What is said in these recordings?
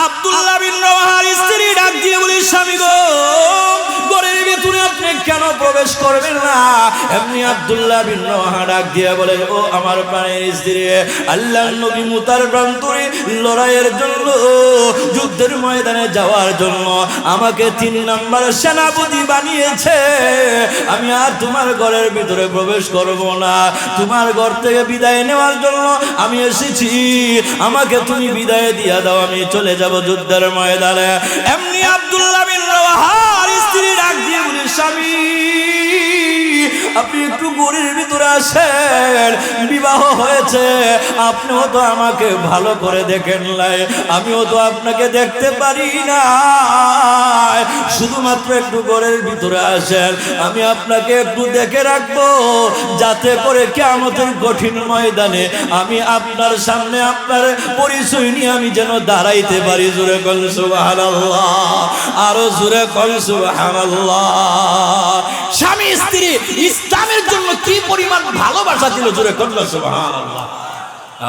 আব্দুল্লাহ বিন রওয়াহার স্ত্রী ডাক দিয়ে বলে, স্বামী গো, ঘরের ভিতরে আপনি কেন প্রবেশ করবেন না? এমনি আব্দুল্লাহ বিন রওয়াহা ডাক দিয়ে বলে, ও আমার প্রাণের স্ত্রী, আল্লাহর নবী মুতার প্রান্তরে লড়াইয়ের জন্য, যুদ্ধের ময়দানে যাওয়ার জন্য আমাকে 3 নাম্বার সেনাপতি বানিয়েছে। আমি আর তোমার ঘরের ভিতরে প্রবেশ করব না। তোমার ঘর থেকে বিদায় নেওয়ার জন্য আমি এসেছি। আমাকে তুমি বিদায় দিয়া দাও, আমি চলে যাব যুদ্ধের ময়দানে। এমনি আব্দুল্লাহ বিন রওয়াহার স্ত্রী ডাক দিয়ে বলে, স্বামী আপনি একটু ঘরের ভিতরে আসেন, বিবাহ হয়েছে, আপনিও তো আমাকে ভালো করে দেখেন নাই, আমিও তো আপনাকে দেখতে পারি না, শুধুমাত্র একটু ঘরের ভিতরে আসেন, আমি আপনাকে একটু দেখে রাখবো, যাতে করে কিয়ামতের কঠিন ময়দানে আমি আপনার সামনে আপনার পরিচয় নিয়ে আমি যেন দাঁড়াইতে পারি। জোরে কল সুবহানাল্লাহ, আরো জোরে কল সুবহানাল্লাহ। স্বামী স্ত্রী ইসলামের জন্য কি পরিমাণ ভালোবাসা ছিল, জোরে কল সুবহানাল্লাহ,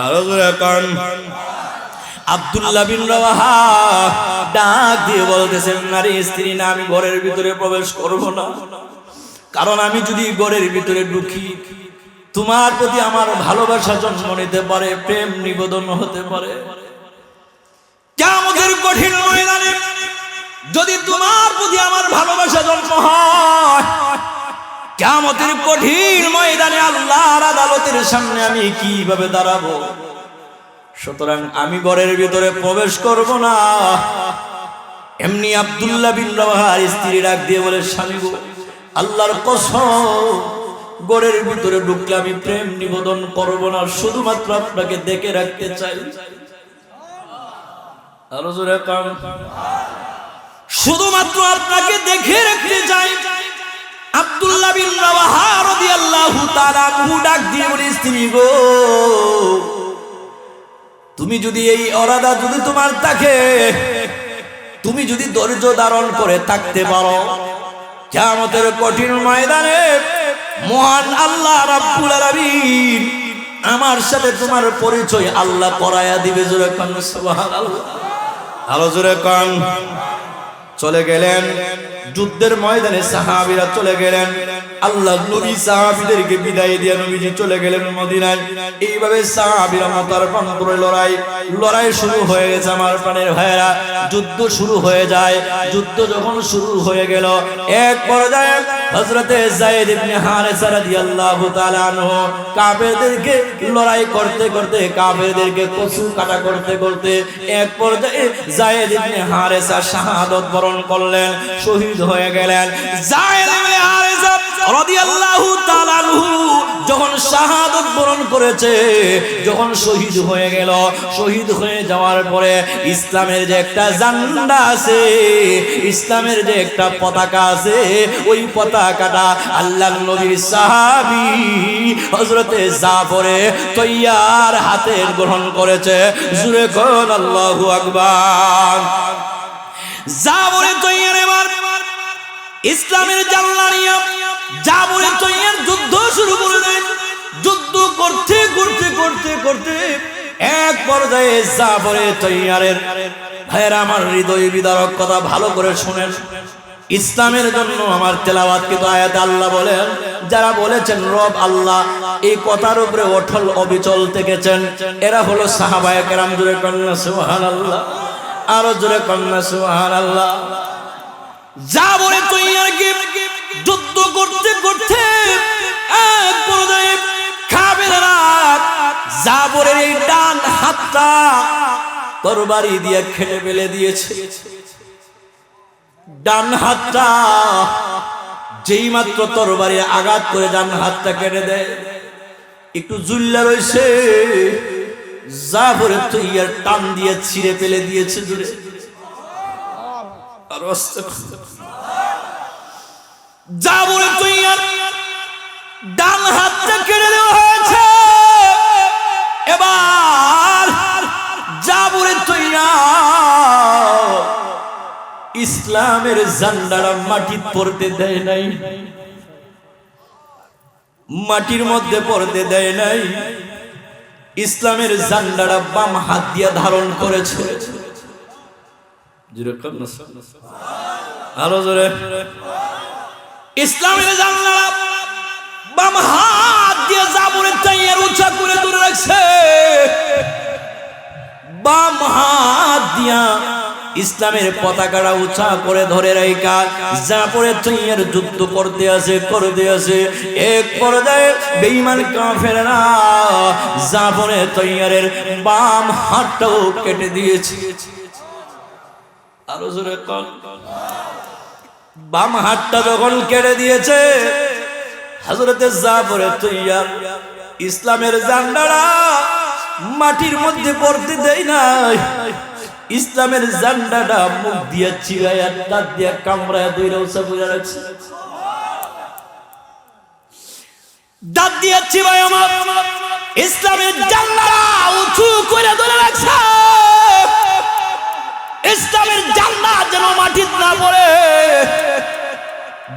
আরো জোরে কল। আব্দুল্লাহ বিন রওয়াহা ডাক দিয়ে বলতেছেন, নারী স্ত্রী না, আমি ঘরের ভিতরে প্রবেশ করব না, কারণ আমি যদি ঘরের ভিতরে ঢুকি তোমার প্রতি আমার ভালোবাসা জন্ম নিতে পারে, প্রেম নিবেদন হতে পারে। কিয়ামতের কঠিন ময়দানে যদি তোমার প্রতি আমার ভালোবাসা জন্ম হয়, কিয়ামতের কঠিন ময়দানে আল্লাহর আদালতের সামনে আমি কিভাবে দাঁড়াবো? সুতরাং আমি ঘরের ভিতরে প্রবেশ করব না। এমনি আব্দুল্লাহ বিন রওয়াহার স্ত্রী ডাক দিয়ে বলে, স্বামী গো, আল্লাহর কসম, ঘরের ভিতরে ঢুকলে আমি প্রেম নিবেদন করব না, শুধুমাত্র আপনাকে দেখে রাখতে চাই। আরো জোরে কাম, শুধুমাত্র আপনাকে দেখে রাখতে চাই। আব্দুল্লাহ বিন রওয়াহা রাদিয়াল্লাহু তাআলা আনহু ডাক দিয়ে বলে, স্ত্রী গো, তুমি যদি এই ইরাদা যদি তোমার থাকে, তুমি যদি ধৈর্য ধারণ করে থাকতে পারো, কিয়ামতের কঠিন ময়দানে মহান আল্লাহ রাব্বুল আলামিন আমার সাথে তোমার পরিচয় আল্লাহ করায়া দিবে। জোরে কান সুবহানাল্লাহ, আরো জোরে কান। চলে গেলেন যুদ্ধের ময়দানে, সাহাবীরা চলে গেলেন, আল্লাহ নবী সাহাবীদেরকে বিদায় দিয়ে নবীজি চলে গেলেন মদিনায়। এইভাবে সাহাবীরা মতার প্রান্তরে লড়াই শুরু হয়ে গেছে। আমার প্রাণের ভাইয়েরা, যুদ্ধ শুরু হয়ে যায়। যুদ্ধ যখন শুরু হয়ে গেল, এক পর্যায়ে হযরতে যায়েদ ইবনে হারেসা রাদিয়াল্লাহু তাআলা আনহু কাফেরদেরকে লড়াই করতে করতে, কাফেরদেরকে কসু কাটা করতে করতে এক পর্যায়ে যায়েদ ইবনে হারেসা শাহাদাত বরণ করলেন, শহীদ হয়ে গেলেন। যায়েদ ইবনে হারেসা রাদিয়াল্লাহু তাআলা আনহু যখন শাহাদাত বরণ করেছে, যখন শহীদ হয়ে গেল, শহীদ হয়ে যাওয়ার পরে ইসলামের যে একটা ঝান্ডা আছে, ইসলামের যে একটা পতাকা আছে, ওই পতাকাটা আল্লাহর নবীর সাহাবী হযরতে জাফরে তৈয়ার হাতে গ্রহণ করেছে। জোরে কোন আল্লাহু আকবার। জাফরে তৈয়ার এবার ইসলামের জাল্লা নিয়ে জাফরে তৈয়ার যুদ্ধ শুরু করে দেন। যুদ্ধ করতে করতে করতে করতে এক পর্যায়ে জাফরে তৈয়ারের ভাইরা, আমার হৃদয় বিদারক কথা ভালো করে শুনেন। ইসলামের জন্য আমার তেলাওয়াতকৃত আয়াতে আল্লাহ বলেন, যারা বলেছেন রব আল্লাহ, এই কথার উপরে অটল অবিচল থেকেছেন, এরা হলো সাহাবায়ে কেরাম। জোরে কন্যা সুবহানাল্লাহ, আরো জোরে কন্যা সুবহানাল্লাহ। জাফরে তৈয়ার কি যুদ্ধ করতে করতে এক পর্যায়ে কাফেররা জাফরের এই ডান হাতটা তরবারি দিয়ে কেটে ফেলে দিয়েছে। ডান হাতটা যেই মাত্র তরবারি আঘাত করে ডান হাতটা কেটে দেয়, একটু জুল্লা রয়েছে, জাফরে তৈয়ার টান দিয়ে ছিঁড়ে ফেলে দিয়েছে। জুড়ে আর জাফরে তৈয়ার ডান হাতটা কেটে দেওয়া হয়েছে। এবার জাফরে তৈয়ার ইসলামের ঝান্ডাটা মাটি পড়তে দেয় নাই, মাটির মধ্যে পড়তে দেয় নাই। ইসলামের ঝান্ডাটা বাম হাত দিয়ে ধারণ করেছে। জোরে কর না, আরো জোরে। ইসলামের জানলা বাম হাত দিয়ে জাবরের তাইয়ার উঁচা করে ধরে রাখছে, বাম হাত দিয়া ইসলামের পতাকাটা উঁচা করে ধরে রাখা জাবরের তাইয়ার যুদ্ধ করতে আছে। এক পর্যায়ে বেঈমান কাফেররা জাবরের তাইয়ারের বাম হাতটাও কেটে দিয়েছে। আরো জোরে কর। বাম হাতটা যখন কেটে দিয়েছে, হযরতে জাবরে তাইয়ার ইসলামের ঝান্ডাটা মাটির মধ্যে পড়তে দেয় নাই। ইসলামের ঝান্ডাটা মুখ দিয়ে চিরাইয়া দাঁত দিয়ে কামড়ায়া দইরা উঁচা করে রাখছে। দাঁত দিয়ে চিরাইয়া ইসলামের ঝান্ডাটা উঁচু করে ধরে রাখছে। ইসলামের ঝান্ডা যেন মাটিতে না পড়ে।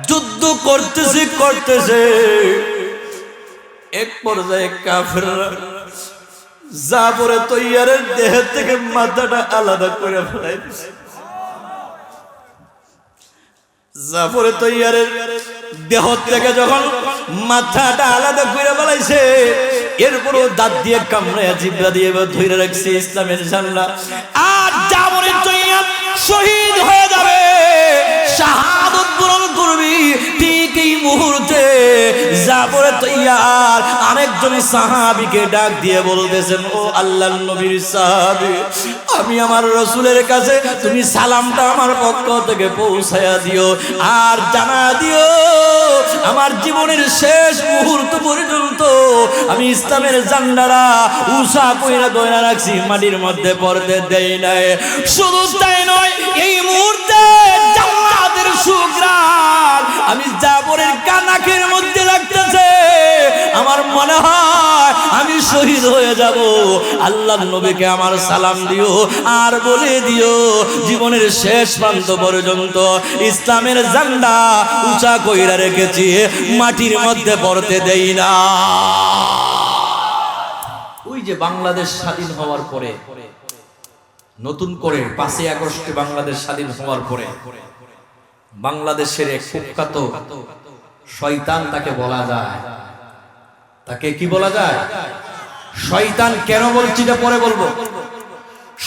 যুদ্ধ করতেছে এক পর্যায়ে কাফেররা জাবরে তাইয়ারের দেহ থেকে মাথাটা আলাদা করে ফেলাইছে। জাবরে তাইয়ারের দেহ থেকে যখন মাথাটা আলাদা করে ফেলাইছে, এরপরও দাঁত দিয়ে কামড়ায়া জিহ্বা দিয়ে ধরে রাখছে ইসলামের ঝান্ডা। আর জাবরে তাইয়ার শহীদ হয়ে যাবে, শাহাদাত বরণ করবি। ঠিক এই মুহূর্তে জাবরে তাইয়ার আরেকজন সাহাবীকে ডাক দিয়ে বলতেছেন, ও আল্লাহর নবীর সাহাবী, আমি আমার রাসূলের কাছে তুমি সালামটা আমার পক্ষ থেকে পৌঁছায়া দিও, আর জানা দিও আমার জীবনের শেষ মুহূর্ত পর্যন্ত আমি ইসলামের ঝান্ডাটা উঁচা কইরা ধরে রাখছি, মাটির মধ্যে পড়তে দেই নাই। শুধু তাই নয়, এই মুহূর্তে জান্নাতের সুঘ্রাণ আমি জাবরের কানাকের মধ্যে লাগতেছে। আমার মনে হয় আমি শহীদ হয়ে যাব। আল্লাহর নবীকে আমার সালাম দিও, আর বলে দিও জীবনের শেষ প্রান্ত পর্যন্ত ইসলামের ঝান্ডা উঁচা কইরা রেখেছি, মাটির মধ্যে পড়তে দেই না। ওই যে বাংলাদেশ স্বাধীন হওয়ার পরে, নতুন করে 5ই আগস্টে বাংলাদেশ স্বাধীন হওয়ার পরে বাংলাদেশের এক কুখ্যাত শয়তান তাকে বলা যায়। তাকে কি বলা যায়? শয়তান। কেন বলছি এটা পরে বলবো।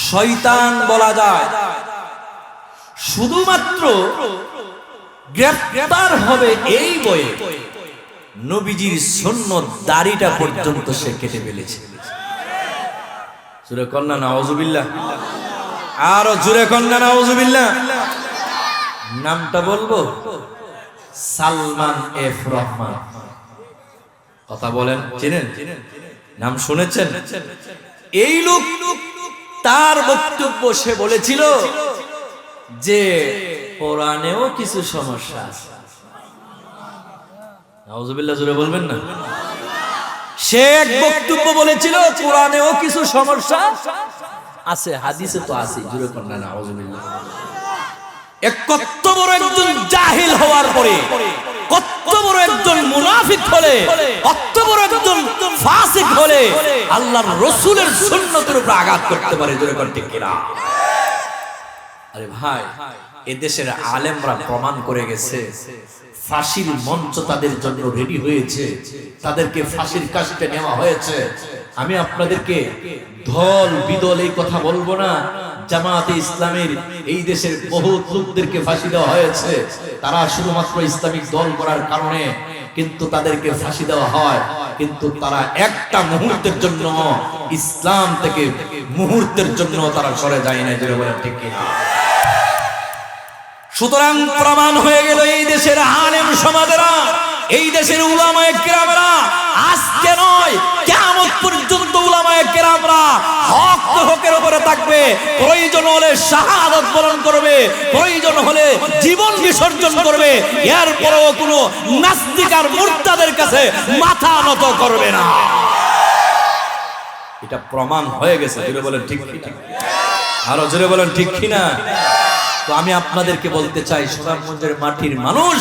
শয়তান বলা যায় শুধুমাত্র গ্রেফতার হবে এই বয়ে নবীজির সুন্নত দাড়িটা পর্যন্ত সে কেটে ফেলেছে। জোরে কন্যা নাউজুবিল্লাহ, আরো জোরে কন্যা নাউজুবিল্লাহ। নামটা বলবো, সালমান এফ রহমান। কথা বলেন, চিনেন? নাম শুনেছেন? এই লোক তার বক্তব্য সে বলেছিল যে কোরআনেও কিছু সমস্যা আছে। নাউজুবিল্লাহ, জোরে বলবেন না। সে এক বক্তব্য বলেছিল কোরআনেও কিছু সমস্যা আছে, হাদিসে তো আছে। জোরে কন্যা নাউজুবিল্লাহ। কত বড় একজন জাহিল হওয়ার পরে, কত বড় একজন মুনাফিক হলে, কত বড় একজন ফাসিক হলে আল্লাহর রাসূলের সুন্নতের উপর আঘাত করতে পারে। জোরে কর ঠিক কিনা? আরে ভাই, এদেশের আলেমরা প্রমাণ করে গেছে, ফাঁসির মঞ্চ তাদের জন্য রেডি হয়েছে, তাদেরকে ফাঁসির কাস্টে নেওয়া হয়েছে। আমি আপনাদেরকে দল বিদল এই কথা বলবো না। জামাতে ইসলামের এই দেশের বহু লোকদেরকে ফাঁসি দেওয়া হয়েছে, তারা শুধুমাত্র ইসলামিক দল করার কারণে, কিন্তু তাদেরকে ফাঁসি দেওয়া হয়, কিন্তু তারা একটা মুহূর্তের জন্য ইসলাম থেকে মুহূর্তের জন্য তারা সরে যায় না। যেটা বলেন ঠিক কিনা? সুতরাং প্রমাণ হয়ে গেল এই দেশের আলেম সমাজেরা, এই দেশের উলামায়ে কেরামরা আজকে নয় কিয়ামত পর্যন্ত উলামায়ে কেরামরা হক তো হকের উপরে থাকবে। প্রয়োজন হলে শাহাদাত বরণ করবে, প্রয়োজন হলে জীবন বিসর্জন করবে, এরপরেও কোনো নাস্তিক আর মুরতাদের কাছে মাথা নত করবে না। এটা প্রমাণ হয়ে গেছে। জোরে বলেন ঠিক কিনা? আরো জোরে বলেন ঠিক কিনা? তো আমি আপনাদেরকে বলতে চাই, সুনামগঞ্জের মাটির মানুষ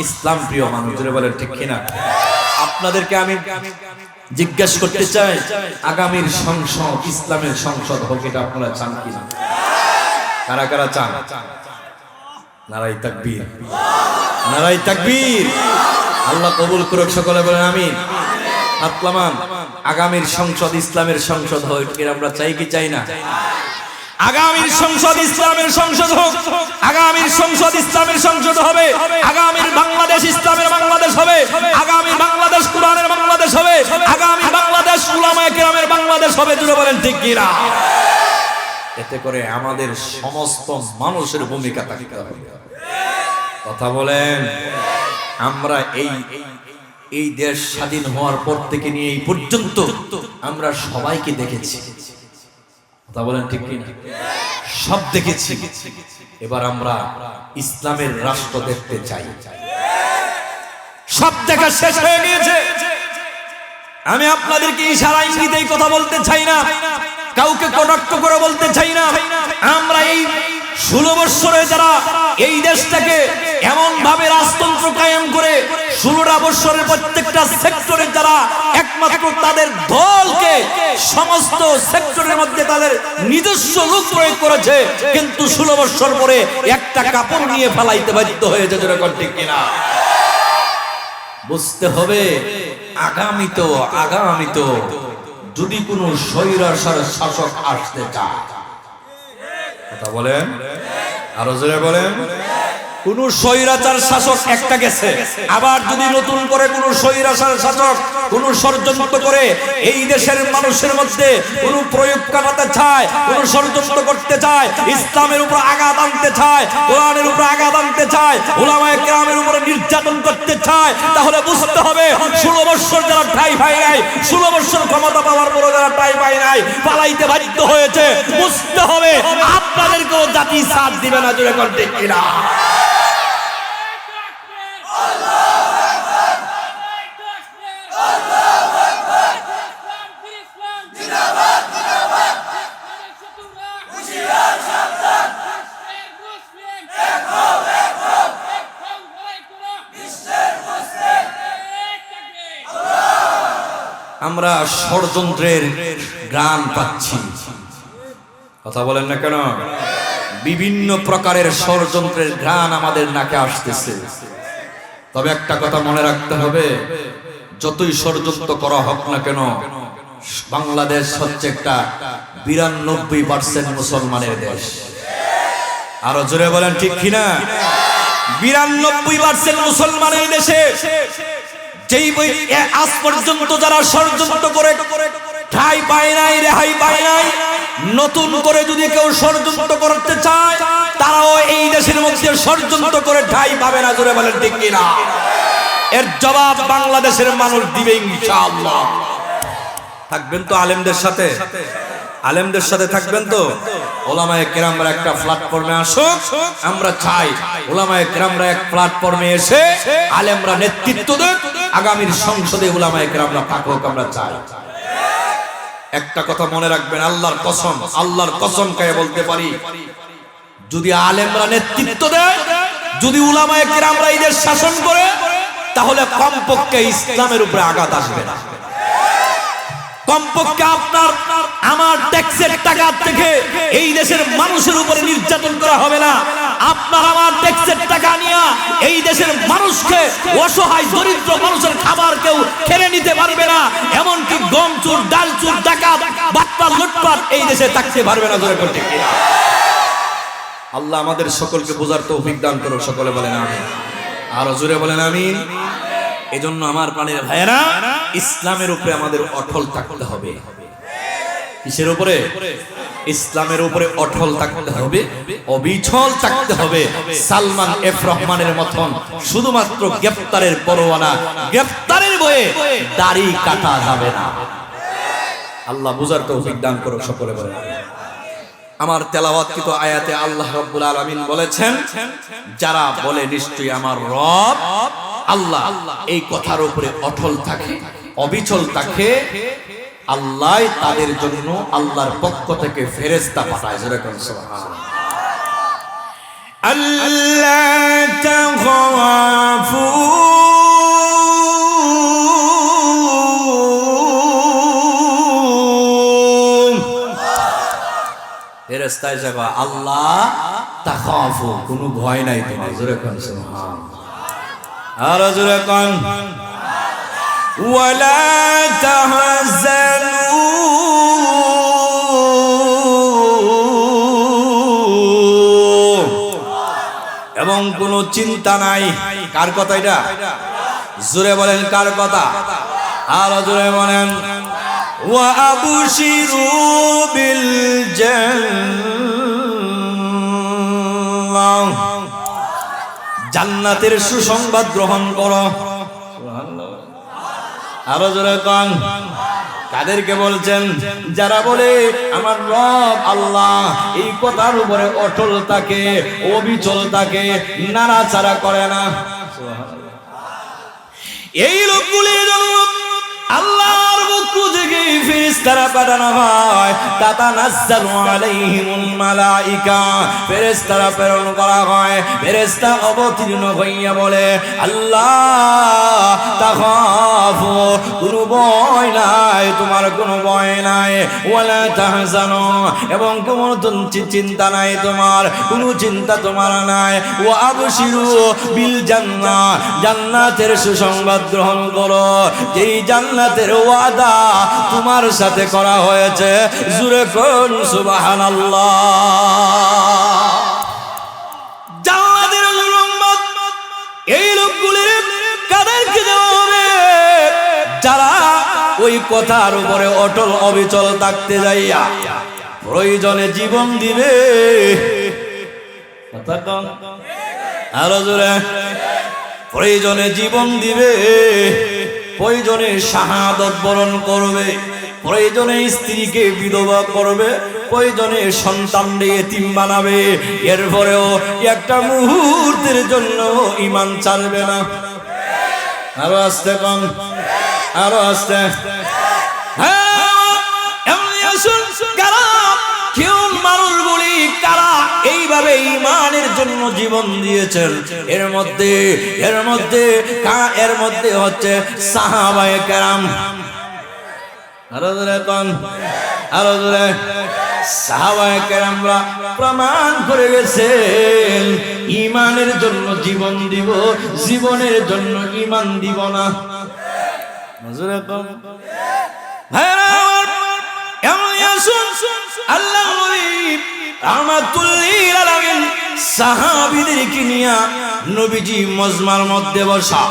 ইসলাম প্রিয় মানুষ। জোরে বলেন ঠিক কিনা? আপনাদেরকে আমি জিজ্ঞাসা করতে চাই, আগামীর সংসদ ইসলামের সংসদ হোক, এটা আপনারা চান কিনা? কারা কারা চান? নারায়ে তাকবীর, নারায়ে তাকবীর। আল্লাহ কবুল করুক, সকলে বলেন আমিন। আত্মামান আগামীর সংসদ ইসলামের সংসদ হোক, এর আমরা চাই কি চাই না? আগামীর সংসদ ইসলামের সংসদ হোক, আগামীর সংসদ ইসলামের সংসদ হবে, আগামীর বাংলাদেশ ইসলামের বাংলাদেশ হবে, আগামী বাংলাদেশ কোরআনের বাংলাদেশ হবে, আগামী বাংলাদেশ উলামায়ে কেরামের বাংলাদেশ হবে। জুড়ে বলেন ঠিক কি না? এতে করে আমাদের সমস্ত মানুষের ভূমিকা থাকতে হবে। কথা বলেন। আমরা এই দেশ স্বাধীন হওয়ার পর থেকে নিয়ে এই পর্যন্ত আমরা সবাইকে দেখেছি। কথা বলেন ঠিক কি না? সব দেখেছি। এবার আমরা ইসলামের রাষ্ট্র দেখতে চাই। সব দেখা শেষ হয়ে গিয়েছে। আমি আপনাদেরকে ইশারা ইঙ্গিতেই কথা বলতে চাই না, কাউকে কটাক্ষ করে বলতে চাই না। আমরা এই 16 বছরে যারা এই দেশটাকে এমন ভাবে রাজতন্ত্র কায়েম করে 16টা বছরের প্রত্যেকটা সেক্টরে যারা একমাত্র তাদের দলকে সমস্ত সেক্টরের মধ্যে তাদের নিজস্ব লোক প্রয়োগ করেছে, কিন্তু 16 বছর পরে একটা কাপড় নিয়ে ফালাইতে বাধ্য হয়েছে। যেরকম ঠিক কিনা? বুঝতে হবে আগামী তো যদি কোনো স্বৈরাচার শাসক আসতে চায়, কথা বলেন, আরো জোরে বলেন, কোন স্বৈরাচার শাসক একটা গেছে, আবার যদি নতুন করে কোন স্বৈরাচার শাসক কোন ষড়যন্ত্র করে এই দেশের মানুষের মধ্যে কোন প্রয়োগ করাতে চায়, কোন ষড়যন্ত্র করতে চায়, ইসলামের উপর আঘাত আনতে চায়, কোরআনের উপর আঘাত আনতে চায়, উলামায়ে কেরামের উপর নির্যাতন করতে চায়, তাহলে বুঝতে হবে 16 বছর যারা ঠাঁই পায় নাই, 16 বছর ক্ষমতা পাওয়ার পর যারা ঠাঁই পায় নাই, পালাইতে বাধ্য হয়েছে, বুঝতে হবে আপনাদেরকেও জাতি সাথ দিবে না। জোরে করতে কিনা? আমরা ষড়যন্ত্রের গান পাচ্ছি। কথা বলেন না কেন? বিভিন্ন প্রকারের ষড়যন্ত্রের গান আমাদের নাকে আসতেছে। তবে একটা কথা মনে রাখতে হবে, যতই ষড়যন্ত্র করা হোক না কেন, বাংলাদেশ হচ্ছে একটা 92% মুসলমানের দেশ। আরো জোরে বলেন ঠিক কিনা? 92% মুসলমানের দেশে যেই আজ পর্যন্ত যারা ষড়যন্ত্র করে ঠাঁই পায় নাই, রেহাই পায় নাই, নতুন করে যদি কেউ ষড়যন্ত্র করতে চায়, তারাও এই দেশের মধ্যে ষড়যন্ত্র করে ঠাঁই পাবে না। জোরে বলেন ঠিক কিনা? এর জবাব বাংলাদেশের মানুষ দিবে ইনশাআল্লাহ। থাকবেন তো আলেমদের সাথে? আলেমদের সাথে থাকবেন তো? উলামায়ে কেরামরা একটা প্ল্যাটফর্মে আসুক। আমরা চাই উলামায়ে কেরামরা এক প্ল্যাটফর্মে এসে আলেমরা নেতৃত্ব দেন, আগামীর সংসদে উলামায়ে কেরামরা থাকুক, আমরা চাই। একটা কথা মনে রাখবেন, আল্লাহর কসম খেয়ে বলতে পারি, যদি আলেমরা নেতৃত্ব দেয়, যদি উলামায়ে কেরামরা এই দেশ শাসন করে, তাহলে কমপক্ষে ইসলামের উপরে আঘাত আসবে না। কমপক্ষে আপনার আমার ট্যাক্সের টাকা থেকে এই দেশের মানুষের উপরে নির্যাতন করা হবে না। আপনার আমার ট্যাক্সের টাকা নিয়ে এই দেশের মানুষকে, অসহায় দরিদ্র মানুষের খাবার কেউ খেয়ে নিতে পারবে না। এমনকি গম চুর, ডাল চুর, ডাকাত, বাটপার, লুটপাট এই দেশে থাকতে পারবে না। জোরে করতে কিনা? আল্লাহ আমাদের সকলকে বোঝার তৌফিক দান করুক। সকলে বলেন আমিন। আরো জোরে বলেন আমিন। এজন্য আমার প্রাণের ভাইয়েরা, ইসলামের উপরে আমাদের অটল থাকতে হবে। কিসের উপরে? ইসলামের উপরে অটল থাকতে হবে, অবিচল থাকতে হবে। সালমান এফ রহমানের মতন শুধুমাত্র গ্রেফতারের পরোয়ানা, গ্রেফতারের ভয়ে দাড়ি কাটা যাবে না। আল্লাহ বুঝার তৌফিক দান করুক। সকলে বলেন আমার তেলাওয়াতকৃত আয়াতে আল্লাহ রাব্বুল আলামিন বলেছেন, যারা বলে নিশ্চয়ই আমার রব আল্লাহ এই কথার উপরে অটল থাকে, অবিচল থাকে, আল্লাহ তাদের জন্য আল্লাহর পক্ষ থেকে ফেরেশতা পাঠায়। যেরকম সুবহানাল্লাহ। আল্লাহ তাখাফু ফেরেশতা এসে কয় আল্লাহ তাখাফু, কোনো ভয় নাই তোমার। জোরে কোন সুবহানাল্লাহ। আর জোরে কোন ওয়ালা তাহজানু, এবং কোনো চিন্তা নাই। কার কথা এটা? জোরে বলেন কার কথা? আর জোরে বলেন ওয়া আবশিরু বিল জান্নাহ, জান্নাতের সুসংবাদ গ্রহণ করো। সুবহানাল্লাহ। আর জোরে কোন কাদেরকে বলছেন? যারা বলে আমার রব আল্লাহ এই কথার উপরে অটল থাকে, অবিচল থাকে, নাড়াচাড়া করে না। এই লোকগুলির জন্য আল্লাহর পক্ষ থেকে ফেরেশতারা পাঠানো হয়। তাতানাজ্জালু আলাইহিমুল মালাইকা, ফেরেশতারা প্রেরণ করা হয়। ফেরেশতা অবতীর্ণ হইয়া বলে আল্লাহ তাখাফু, কোনো ভয় নাই, তোমার কোনো ভয় নাই। ওয়ালা তাহজানু, এবং কোনো চিন্তা নাই তোমার, কোনো চিন্তা তোমার নাই। ওয়া আবশিরু বিল জান্নাহ, জান্নাতের সুসংবাদ গ্রহণ করো, যেই জান্নাতের ওয়াদা তোমার সাথে করা হয়েছে। জোরে কোন সুবহানাল্লাহ। জান্নাতের সুসংবাদ এই লোকগুলির কাদেরকে দেওয়া হবে? যারা ওই কথার উপরে অটল অবিচল থাকতে যাইয়া প্রয়োজনে জীবন দিবে। কথা কম, আরো জোরে। প্রয়োজনে জীবন দিবে, প্রয়োজনে শাহাদত বরণ করবে, প্রয়োজনে স্ত্রীকে বিধবা করবে, প্রয়োজনে সন্তানকে এতিম বানাবে। এরপরেও একটা মুহূর্তের জন্য ঈমান ছাড়বে না। আরো আস্তে কম, আরো আস্তে। কারা এইভাবে ঈমানের জন্য জীবন দিয়েছেন? এর মধ্যে হচ্ছে সাহাবায়ে কেরাম। আরো জোরে কোন, আরো জোরে। সাহাবায়ে কেরামরা প্রমাণ করে গেছেন ঈমানের জন্য জীবন দিব, জীবনের জন্য ঈমান দিব না। জোরে কোন। আল্লাহ রাহমাতুল্লিল আলামিন সাহাবীদেরকে নিয়ে নবীজি মজমার মধ্যে বসা।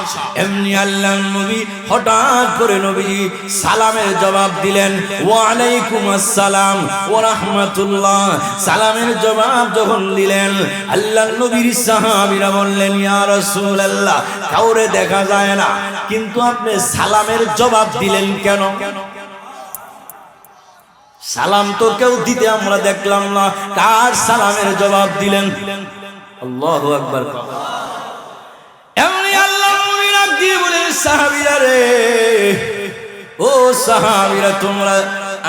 এমনি আল্লাহর নবী হঠাৎ করে নবীজি সালামের জবাব দিলেন, ওয়া আলাইকুম আসসালাম ওয়া রাহমাতুল্লাহ। সালামের জবাব যখন দিলেন, আল্লাহর নবীর সাহাবীরা বললেন, ইয়া রাসূলুল্লাহ, কাউরে দেখা যায় না, কিন্তু আপনি সালামের জবাব দিলেন কেন? সালাম তো কেউ দিতে আমরা দেখলাম না, কার সালামের জবাব দিলেন? আল্লাহু আকবার। এমনি আল্লাহর নবী ডাক দিয়ে বলেন, সাহাবীরা রে, ও সাহাবীরা, তোমরা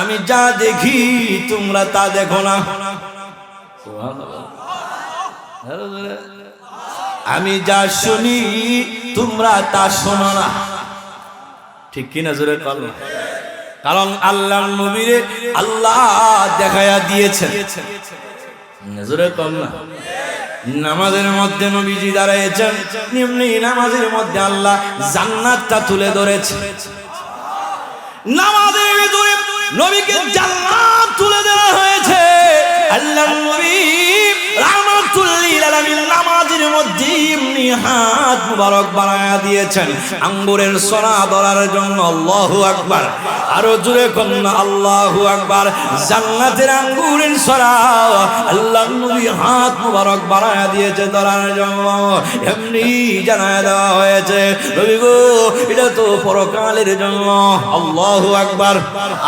আমি যা দেখি তোমরা তা দেখো না। সুবহানাল্লাহ। আমি যা শুনি তোমরা তা শোনো না। ঠিক কিনা? জোরে বলো। কারণ আল্লাহর নবীরে আল্লাহ দেখায়া দিয়েছেন। নজরে কম না। নামাজের মধ্যে নবীজি দাঁড়িয়েছেন, এমনি নামাজের মধ্যে আল্লাহ জান্নাতটা তুলে ধরেছে। নামাজের ভিতরে নবীকে জান্নাত তুলে দেওয়া হয়েছে। আল্লাহর নবী রাহমাতুল্লিল আলামিন নামাজের মধ্যে এমনি হাত মুবারক বাড়ায়া দিয়েছেন আঙ্গুরের সরা ধরার জন্য। আল্লাহু আকবার। আরো জোরে কোন না আল্লাহু আকবার। জান্নাতের আঙ্গুরের সরা আল্লাহর নবী হাত মুবারক বাড়ায়া দিয়েছে ধরার জন্য। এমনি জানায়া দেওয়া হয়েছে, নবী গো, এটা তো পরকালের জন্য। আল্লাহু আকবার।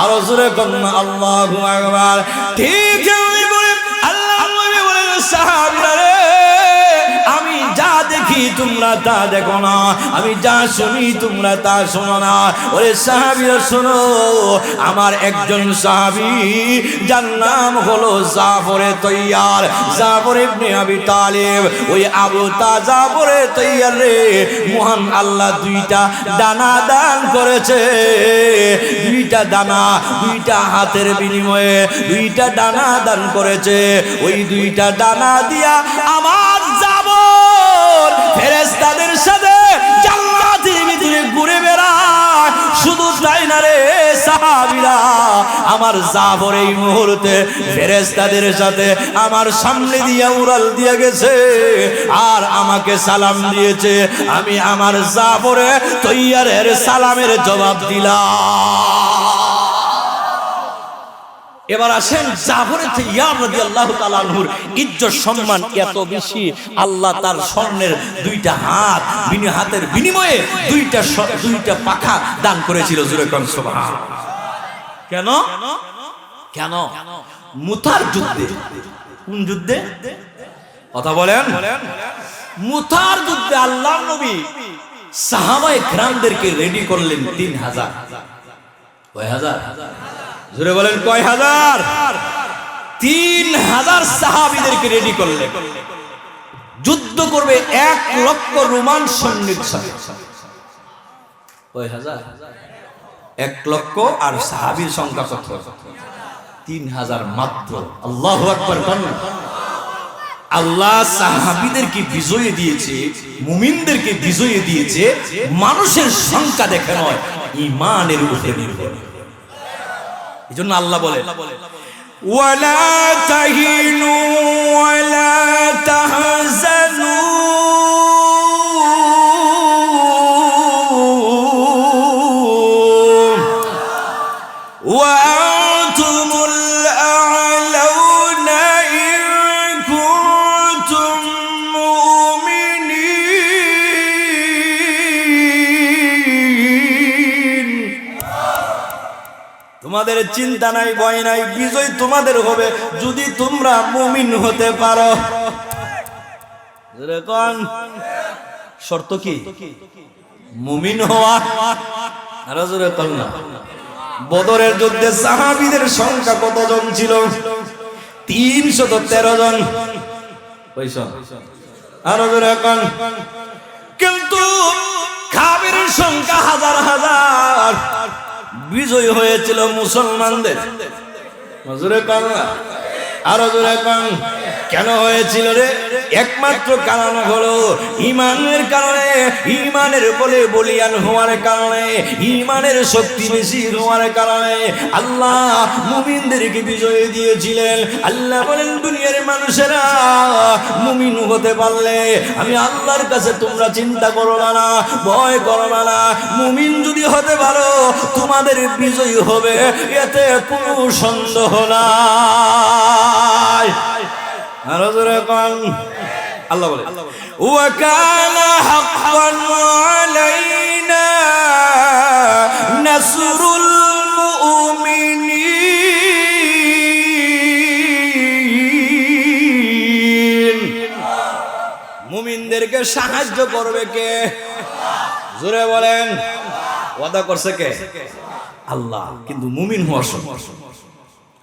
আরো জোরে কোন না আল্লাহু আকবার। ঠিক আমি বলে আল্লাহর নবী বলেন, সাহাবীরা রে, আমি যা দেখি দেখি তোমরা তা দেখো না, আমি যা শুনি তোমরা তা শোনো না। ওরে সাহাবীরা শোনো, আমার একজন সাহাবী যার নাম হলো জাফরে তৈয়ার, জাফর ইবনে আবি তালিব। ওই আবু জাফরে তৈয়ার রে মহান আল্লাহ দুইটা ডানা দান করেছে। দুইটা দানা, দুইটা হাতের বিনিময়ে দুইটা ডানা দান করেছে। ওই দুইটা ডানা দিয়া আমার জাফর ফেরেশতাদের সাথে জান্নাতের ভিতরে ঘুরে বেড়ায়। শুধু তাই না রে সাহাবীরা, আমার জাফর এই মুহূর্তে ফেরেশতাদের সাথে আমার সামনে দিয়া উড়াল দিয়ে গেছে আর আমাকে সালাম দিয়েছে। আমি আমার জাফরে তৈয়ারের সালামের জবাব দিলাম। এবার আসেন জাফরে তৈয়ার রাদিয়াল্লাহু তাআলা আনহুর ইজ্জত সম্মান এত বেশি, আল্লাহ তার স্বর্ণের দুইটা হাত, হাতের বিনিময়ে দুইটা পাখা দান করেছিল। জোরে কোন সুবহানাল্লাহ। কেন? কেন? মুতার যুদ্ধে। কোন যুদ্ধে? কথা বলেন। মুতার যুদ্ধে আল্লাহর নবী সাহাবায়ে কেরামদেরকে রেডি করলেন 3000। কয় হাজার? জোরে বলেন কয় হাজার? 3000 সাহাবীদেরকে রেডি করলেন, যুদ্ধ করবে 1 লক্ষ রোমান সৈনিক সাথে। কয় হাজার? 1 লক্ষ। আর সাহাবীর সংখ্যা কত? 3000 মাত্র। আল্লাহু আকবার। আল্লাহ সাহাবীদেরকে বিজয় দিয়েছে, মুমিনদেরকে বিজয় দিয়েছে মানুষের সংখ্যা দেখে নয়, ঈমানের উপরে নির্ভর। এজন্য আল্লাহ বলে ওয়ালা তাহিনু ওয়ালা তাহজানু ওয়া আনতুমুল আ'লাউনা ইন কুনতুম মুমিনিন। তোমাদের চিন্তা নাই, ভয় নাই, বিজয় তোমাদের হবে যদি তোমরা মুমিন হতে পারো। শর্ত কি? মুমিন হওয়া। বদরের যুদ্ধে সাহাবীদের সংখ্যা কতজন ছিল? 313 জন। আরো জোরে কোন। কিন্তু কাফেরের সংখ্যা হাজার হাজার। বিজয় হয়েছিল মুসলমানদের। জোরে কোন। আরো জোরে কোন। কেন হয়েছিল রে? একমাত্র কারণ হলো ঈমানের কারণে, ঈমানের বলে বলিয়ান হওয়ার কারণে, ঈমানের শক্তি বেশি হওয়ার কারণে আল্লাহ মুমিনদেরকে বিজয় দিয়েছিলেন। আল্লাহ বলেন দুনিয়ার মানুষেরা মুমিন হতে পারলে আমি আল্লাহর কাছে তোমরা চিন্তা করো না, ভয় করো না। মুমিন যদি হতে পারো তোমাদের বিজয় হবে, এতে কোনো সন্দেহ নাই। আরো জোরে কোন। আল্লাহ বলে ওয়া কানা হাক্কান আলাইনা নাসরুল মুমিনিন। মুমিনদেরকে সাহায্য করবে কে? জোরে বলেন। ওয়াদা করছে কে? আল্লাহ। কিন্তু মুমিন হওয়ার সময়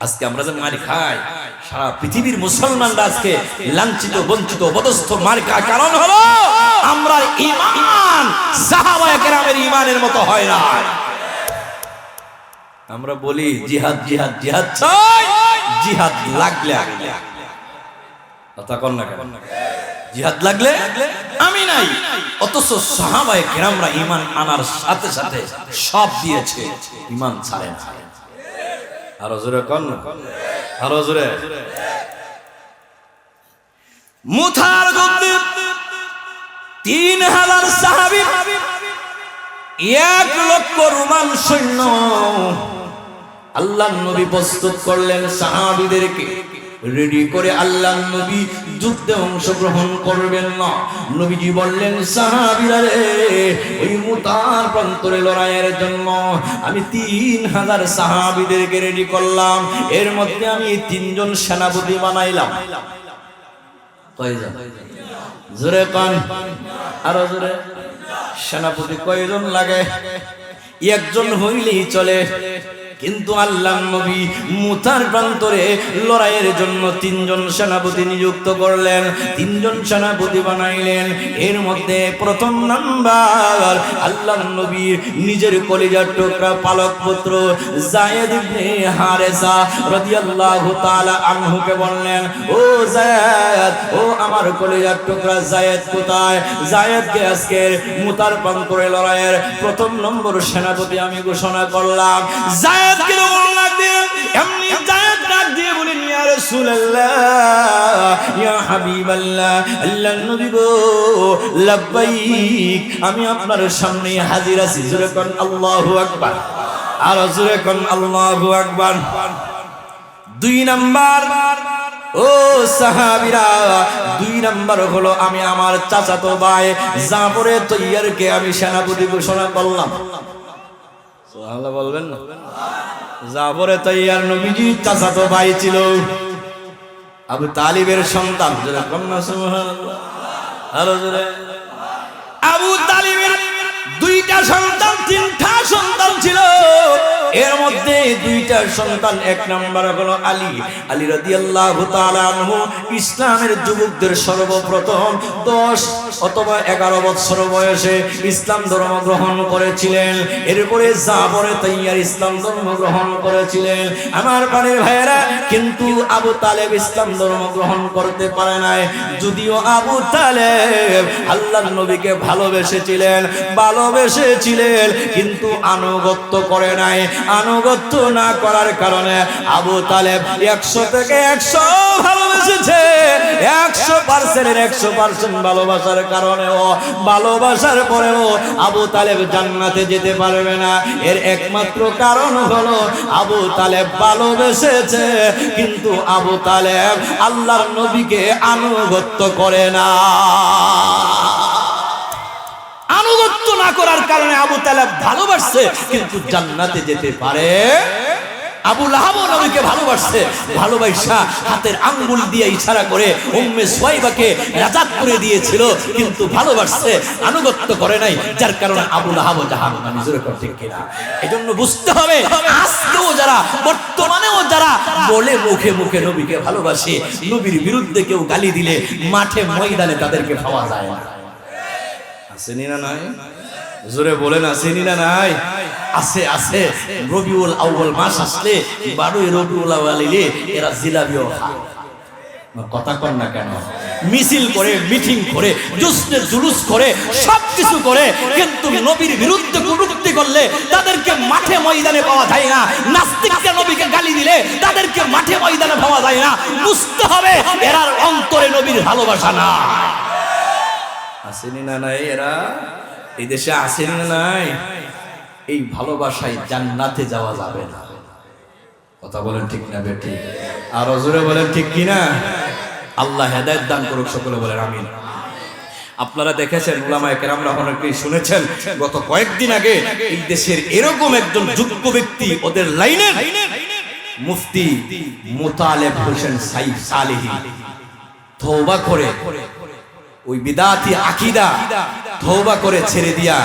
আজকে আমরা যে মার খাই, সারা পৃথিবীর মুসলমানরা আজকে লাঞ্ছিত, বঞ্চিত, অপদস্থ মার খায়, কারণ হলো আমরা ঈমান সাহাবায়ে কেরামের ঈমানের মতো হয় না। আমরা বলি জিহাদ জিহাদ জিহাদ চাই, জিহাদ লাগলে আগে। কথা কোন না কেন? জিহাদ লাগলে আমি নাই। অথচ সাহাবায়ে কেরামরা ঈমান আনার সাথে সাথে সব দিয়েছে, ঈমান ছাড়ে না। আরো জোরে কোন। আরো জোরে। মুতার যুদ্ধে 3000 সাহাবী, 1 লক্ষ রোমান সৈন্য আল্লাহর নবী প্রস্তুত করলেন সাহাবীদেরকে রেডি করে। আল্লাহর নবী যুদ্ধে অংশগ্রহণ করবেন না। নবীজি বললেন সাহাবীরা রে, ওই মুতার প্রান্তরে লড়াইয়ের জন্য আমি 3000 সাহাবীদেরকে রেডি করলাম। এর মধ্যে আমি 3 জন সেনাপতি বানাইলাম। কয়জন? জোরে কোন, আরো জোরে। সেনাপতি কয়জন লাগে? একজন হইলেই চলে, কিন্তু আল্লাহর নবী মুতার প্রান্তরে লড়াইয়ের জন্য 3 জন সেনাপতি নিযুক্ত করলেন, 3 জন সেনাপতি বানাইলেন। এর মধ্যে প্রথম নাম্বার আল্লাহর নবীর নিজের কলিজার টুকরা পালক পুত্র যায়েদ ইবনে হারেসা রাদিয়াল্লাহু তাআলা আনহুকে বললেন, ও যায়েদ, ও আমার কলিজার টুকরা যায়েদ কোথায়? যায়েদকে আজকে মুতার প্রান্তরে লড়াইয়ের প্রথম নম্বর সেনাপতি আমি ঘোষণা করলাম। যায়েদ কিরকম লাগবে? এমনি যায়েদ ডাক দিয়ে বলেন, ইয়া রাসূলুল্লাহ, ইয়া হাবিবাল্লাহ, আল্লাহর নবী গো, লাব্বাইক, আমি আপনার সামনে হাজির আছি। জোরে কোন আল্লাহু আকবার, আর জোরে কোন আল্লাহু আকবার। 2 নাম্বার, ও সাহাবীরা, 2 নাম্বার হলো আমি আমার চাচাতো ভাই জাফরে তৈয়ারকে আমি সেনাপতি ঘোষণা করলাম। সুবহানাল্লাহ বলবেন না? জাফরে তৈয়ার নবীজির চাচাতো ভাই ছিল, আবু তালিবের সন্তান। যারা কন্যা সুবহানাল্লাহ, আরো জোরে। আবু তালিবের 2টা সন্তান, 3টা সন্তান ছিল। এর মধ্যে 2টা সন্তান, 1 নাম্বার হলো আলী। আলী রাদিয়াল্লাহু তাআলা আনহু ইসলামের যুবকদের সর্বপ্রথম 10 অথবা 11 বছর বয়সে ইসলাম ধর্ম গ্রহণ করেছিলেন। এরপরে জাফরে তৈয়ার ইসলাম ধর্ম গ্রহণ করেছিলেন। আমার প্রাণের ভাইয়েরা, কিন্তু আবু তালেব ইসলাম ধর্ম গ্রহণ করতে পারে নাই। যদিও আবু তালেব আল্লাহর নবীকে ভালোবেসেছিলেন, কিন্তু আনুগত্য করে নাই। আনুগত্য না করার কারণে আবু তালেব 100 থেকে 100 ভালোবেসেছে। 100% 100% ভালোবাসার কারণেও, ভালোবাসার পরেও আবু তালেব জান্নাতে যেতে পারবে না। এর একমাত্র কারণ হলো আবু তালেব ভালোবেসেছে, কিন্তু আবু তালেব আল্লাহর নবীকে আনুগত্য করে না। আনুগত্য না করার কারণে আবু তালেব ভালোবাসছে, কিন্তু জান্নাতে যেতে পারে। আবু লাহাব নবীকে ভালোবাসছে, ভালোবাসা হাতের আঙ্গুল দিয়ে ইশারা করে উম্মে সুয়াইবাকে রাজাত করে দিয়েছিল, কিন্তু ভালোবাসছে, আনুগত্য করে নাই, যার কারণে আবু লাহাব জাহান্নামী। জোরে করতে কিনা? এজন্য বুঝতে হবে, আজকেও যারা, বর্তমানেও যারা বলে মুখে মুখে নবীকে ভালোবাসে, নবীর বিরুদ্ধে কেউ গালি দিলে মাঠে ময়দানে তাদেরকে পাওয়া যায় না। আসেনি না নাই? জোরে বলেন, আসেনি না নাই? আছে, আছে। রবিউল আউয়াল মাস আসলে 12 রবিউল আউয়ালে এরা জিলাপিও খায়। কথা কন না কেন? মিছিল করে, মিটিং করে, জুসনে জুলুস করে, সবকিছু করে, কিন্তু নবীর বিরুদ্ধে কটূক্তি করলে তাদেরকে মাঠে ময়দানে পাওয়া যায় না। নাস্তিকরা নবীকে গালি দিলে তাদেরকে মাঠে ময়দানে পাওয়া যায় না। বুঝতে হবে এরা অন্তরে নবীর ভালোবাসা না। আসেনি না নাই? এরা এই দেশে আসেনি না নাই? এই ভালোবাসায় জান্নাতে যাওয়া যাবে না। কথা বলেন ঠিক না বেঠিক? আর জোরে বলেন ঠিক কিনা? আল্লাহ হেদায়েত দান করুক, সকলে বলেন আমিন। আপনারা দেখেছেন, উলামায়ে কেরামরা অনেকেই শুনেছেন, গত কয়েকদিন আগে এই দেশের এরকম একজন যোগ্য ব্যক্তি, ওদের লাইনের মুফতি মুতালেব হোসেন সাইফ সালেহী তওবা করে ওই বিদাতি আকীদা তওবা করে ছেড়ে দিয়া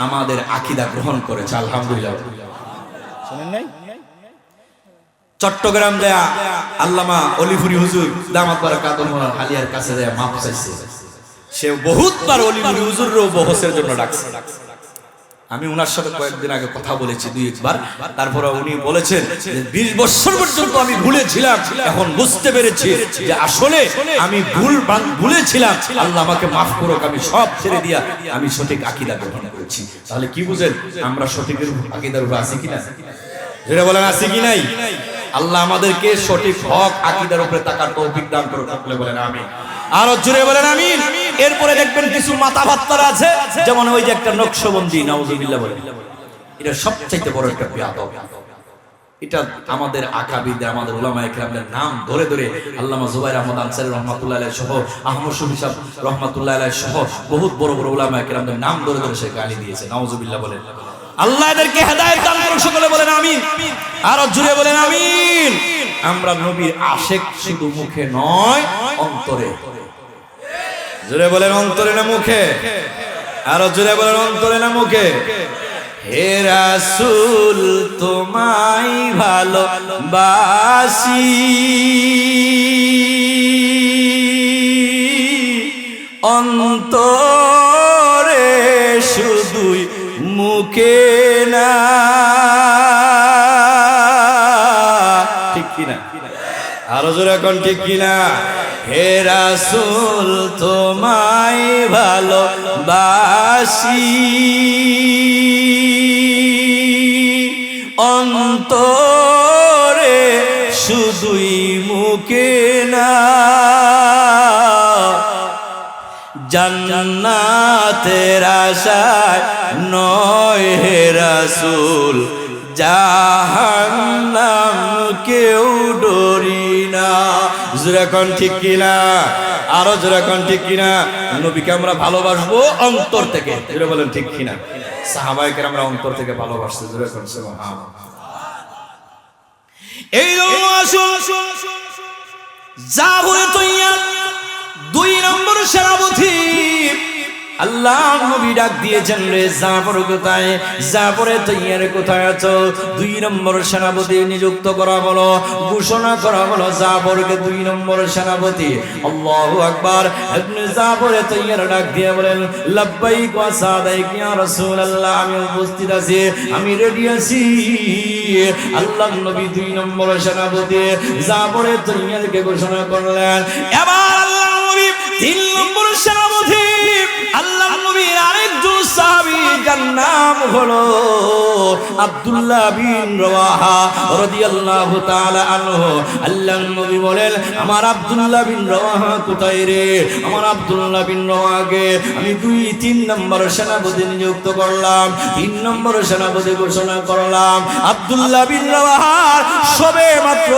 আমাদের আকীদা গ্রহণ করেছে। আলহামদুলিল্লাহ। শুনেন নাই? চট্টগ্রাম যায় আল্লামা অলিপুরি হুজুর দামাত বারাকাতুহু আলিয়ার কাছে যায় মাপ চাইছে। সে বহুতবার অলিপুরি হুজুরও বহসের জন্য ডাকছে। আমি ওনার সাথে কয়েকদিন আগে কথা বলেছি 2-1 বার। তারপরে উনি বলেছেন যে 20 বছর পর্যন্ত আমি ভুলেছিলাম, এখন বুঝতে পেরেছি যে আসলে আমি ভুলেছিলাম, আল্লাহ আমাকে মাফ করুক, আমি সব ছেড়ে দিয়া আমি সঠিক আকীদা গ্রহণ করেছি। তাহলে কি বুঝেন, আমরা সঠিক আকীদার উপর আছি কিনা? যেটা বলেন আছি কি নাই? আল্লাহ আমাদেরকে সঠিক হক আকীদার উপরে তাকার তৌফিক দান করুক, সকলে বলেন আমিন। আর জোরে বলেন আমিন। এরপরে দেখবেন কিছু মাথা ভাত্তারা আছে, যেমন ওই যে একটা নকশবন্দি, নাউজুবিল্লাহ বলেন, এটা সবচেয়ে বড় একটা বিয়াদব। এটা আমাদের আকাবিদে, আমাদের উলামায়ে কেরামের নাম ধরে ধরে আল্লামা জুবাইর আহমদ আনসারী রাহমাতুল্লাহ আলাইহি সহ, আহমদ শফি সাহেব রাহমাতুল্লাহ আলাইহি সহ বহুত বড় বড় উলামায়ে কেরামের নাম ধরে ধরে সে গালি দিয়েছে। নাউজুবিল্লাহ বলেন। আল্লাহ এদেরকে হেদায়েত দান করুন, সকলে বলেন আমিন। আর জোরে বলেন আমিন। আমরা নবীর আশিক শুধু মুখে নয়, অন্তরে। জোরে বলেন অন্তরে না মুখে? আরো জোরে বলেন অন্তরে না মুখে? হে রাসূল তোমায় ভালোবাসি, অন্তরে শুধুই মুখে না। ঠিক কিনা? আরো জোরে এখন ঠিক কিনা? হে রাসূল তোমায় ভালোবাসি, অন্তরে শুধুই মুখে না। জান্নাতের আশায় নয় হে রাসূল, জাহান্নাম কেউ ডরি না। জোরে কোন ঠিক কিনা? আরো জোরে কোন ঠিক কিনা? নবীকে আমরা ভালোবাসবো অন্তর থেকে, জোরে বলেন ঠিক কিনা? সাহাবায়ে কেরামরা অন্তর থেকে ভালোবাসছে, জোরে কোন সুবহানাল্লাহ। এই জন্য আসুন জাবরে তৈয়ার 2 নম্বর সেনাপতি আল্লাহ নবী ডাক দিয়েছেন, রে জাফর কোথায়? জাফরে তৈয়ার কোথায় আছো? 2 নম্বর সেনাপতি নিযুক্ত করা হলো, ঘোষণা করা হলো জাফরকে 2 নম্বর সেনাপতি। আল্লাহু আকবার। ইবনে জাফরে তৈয়ার ডাক দিয়ে বলেন, লাব্বাইক ওয়া সাদাইক ইয়া রাসূলুল্লাহ, আমি উপস্থিত আছি, আমি রেডি আছি। আল্লাহ নবী 2 নম্বর সেনাপতি জাফরে তৈয়ারকে ঘোষণা করলেন। এবার আল্লাহ নবী 3 নম্বর সেনাপতি আল্লাহ নবীর আরেকজন সাহাবী, যার নাম হলো আব্দুল্লাহ বিন রাওয়াহা রাদিয়াল্লাহু তাআলা আনহু। আল্লাহ নবী বলেন, আমার আব্দুল্লাহ বিন রাওয়াহা কোথায় রে? আমার আব্দুল্লাহ বিন রাওয়াহাকে আমি 2-3 নম্বর সেনাপতি নিযুক্ত করলাম। 3 নম্বর সেনাপতি ঘোষণা করলাম। আব্দুল্লাহ বিন রাওয়াহার সবে মাত্র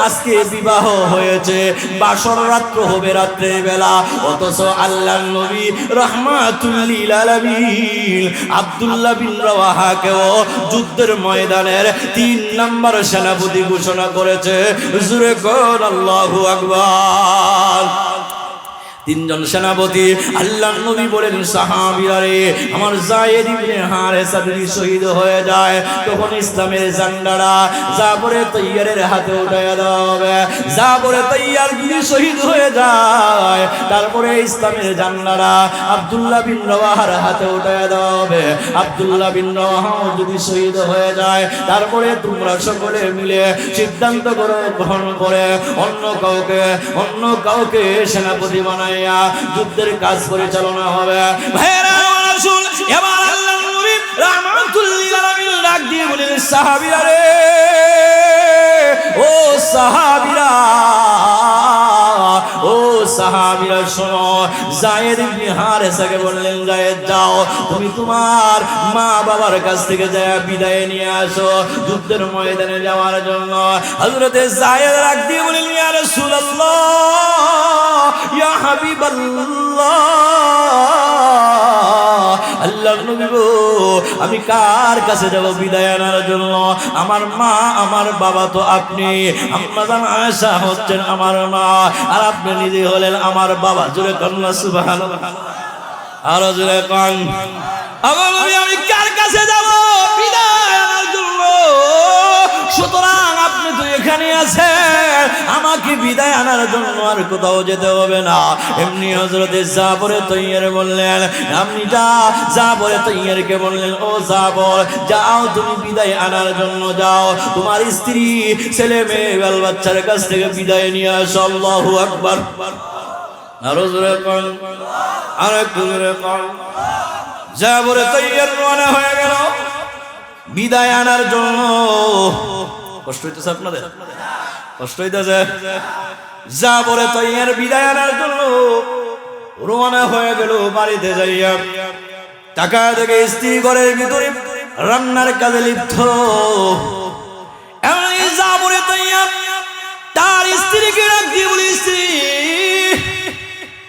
আজকে বিবাহ হয়েছে, বাসর রাত্র হবে রাত্রের বেলা, অথচ আল্লাহ নবী রাহমাতুল লিল আলামিন আব্দুল্লাহ বিন রাওয়াহাকেও যুদ্ধের ময়দানের 3 নম্বর সেনাপতি ঘোষণা করেছে। জোরে কোন আল্লাহু আকবার। 3 জন সেনাপতি। আল্লাহ নবী বলেন, সাহাবীরা রে, আমার যায়েদ ইবনে হারেসা যদি শহীদ হয়ে যায়, তখন ইসলামের ঝান্ডাটা জাফরে তৈয়ারের হাতে উঠাইয়া দেওয়া হবে। জাফরে তৈয়ার যদি শহীদ হয়ে যায়, তারপরে ইসলামের ঝান্ডাটা আব্দুল্লাহ বিন রাওয়াহার হাতে উঠাইয়া দেওয়া হবে। আব্দুল্লাহ বিন রাওয়াহা যদি শহীদ হয়ে যায়, তারপরে তোমরা সকলে মিলে সিদ্ধান্ত করে গ্রহণ করে অন্য কাউকে সেনাপতি বানায় যুদ্ধের কাজ পরিচালনা হবে। ভাইরা রাসূল, এবার আল্লাহর নবী রাহমাতুল লিল আলামিন ডাক দিয়ে বলেন, সাহাবীরা রে, ও সাহাবীরা, ও সাহাবীরা শোনো। যায়েদ ইবনে হারেসাকে বললেন, যায়েদ যাও, তুমি তোমার মা বাবার কাছ থেকে যায় বিদায় নিয়ে আসো যুদ্ধের ময়দানে যাওয়ার জন্য। হযরতে যায়েদ ডাক দিয়ে বলেন, ইয়া রাসূলুল্লাহ, ইয়া হাবিবাল্লাহ, আল্লাহর নবী গো, আমি কার কাছে যাব বিদায় আনার জন্য? আমার মা আমার বাবা তো আপনি, আম্মা জান আয়েশা হচ্ছেন আমার মা, আর আপনি নিজে হলেন আমার বাবা। জোরে কান্না সুবহানাল্লাহ। আর জোরে কান, আমার নবী, আমি কার কাছে যাব বিদায় আনার জন্য? সুতরাং আপনি তো এখানে আছেন, আমাকে বিদায় আনার জন্য আর কোথাও যেতে হবে না। এমনি হযরতে জাফরে তৈয়ার বললেন, আপনি জাফরে তৈয়ারকে বললেন, ও জাফর, যাও, তুমি বিদায় আনার জন্য যাও, তোমার স্ত্রী ছেলে মেয়ে বাল বাচ্চার কাছ থেকে বিদায় নিয়ে আসো। আল্লাহু আকবার। আরো জোরে কোন, আর একটু জোরে কোন। জাফরে তৈয়ার রওনা হয়ে গেল বিদায় আনার জন্য। কষ্ট হইতেছে আপনাদের? কষ্ট হইতেছে? জাফরে তৈয়ার বিদায় আনার জন্য রওনা হয়ে গেল বাড়িতে যাইয়া। টাকা থেকে স্ত্রী ঘরের ভিতরে রান্নার কাজে লিপ্ত। এমন জাফরে তৈয়ার তার স্ত্রীকে ডাক দিয়ে বলি, স্ত্রী,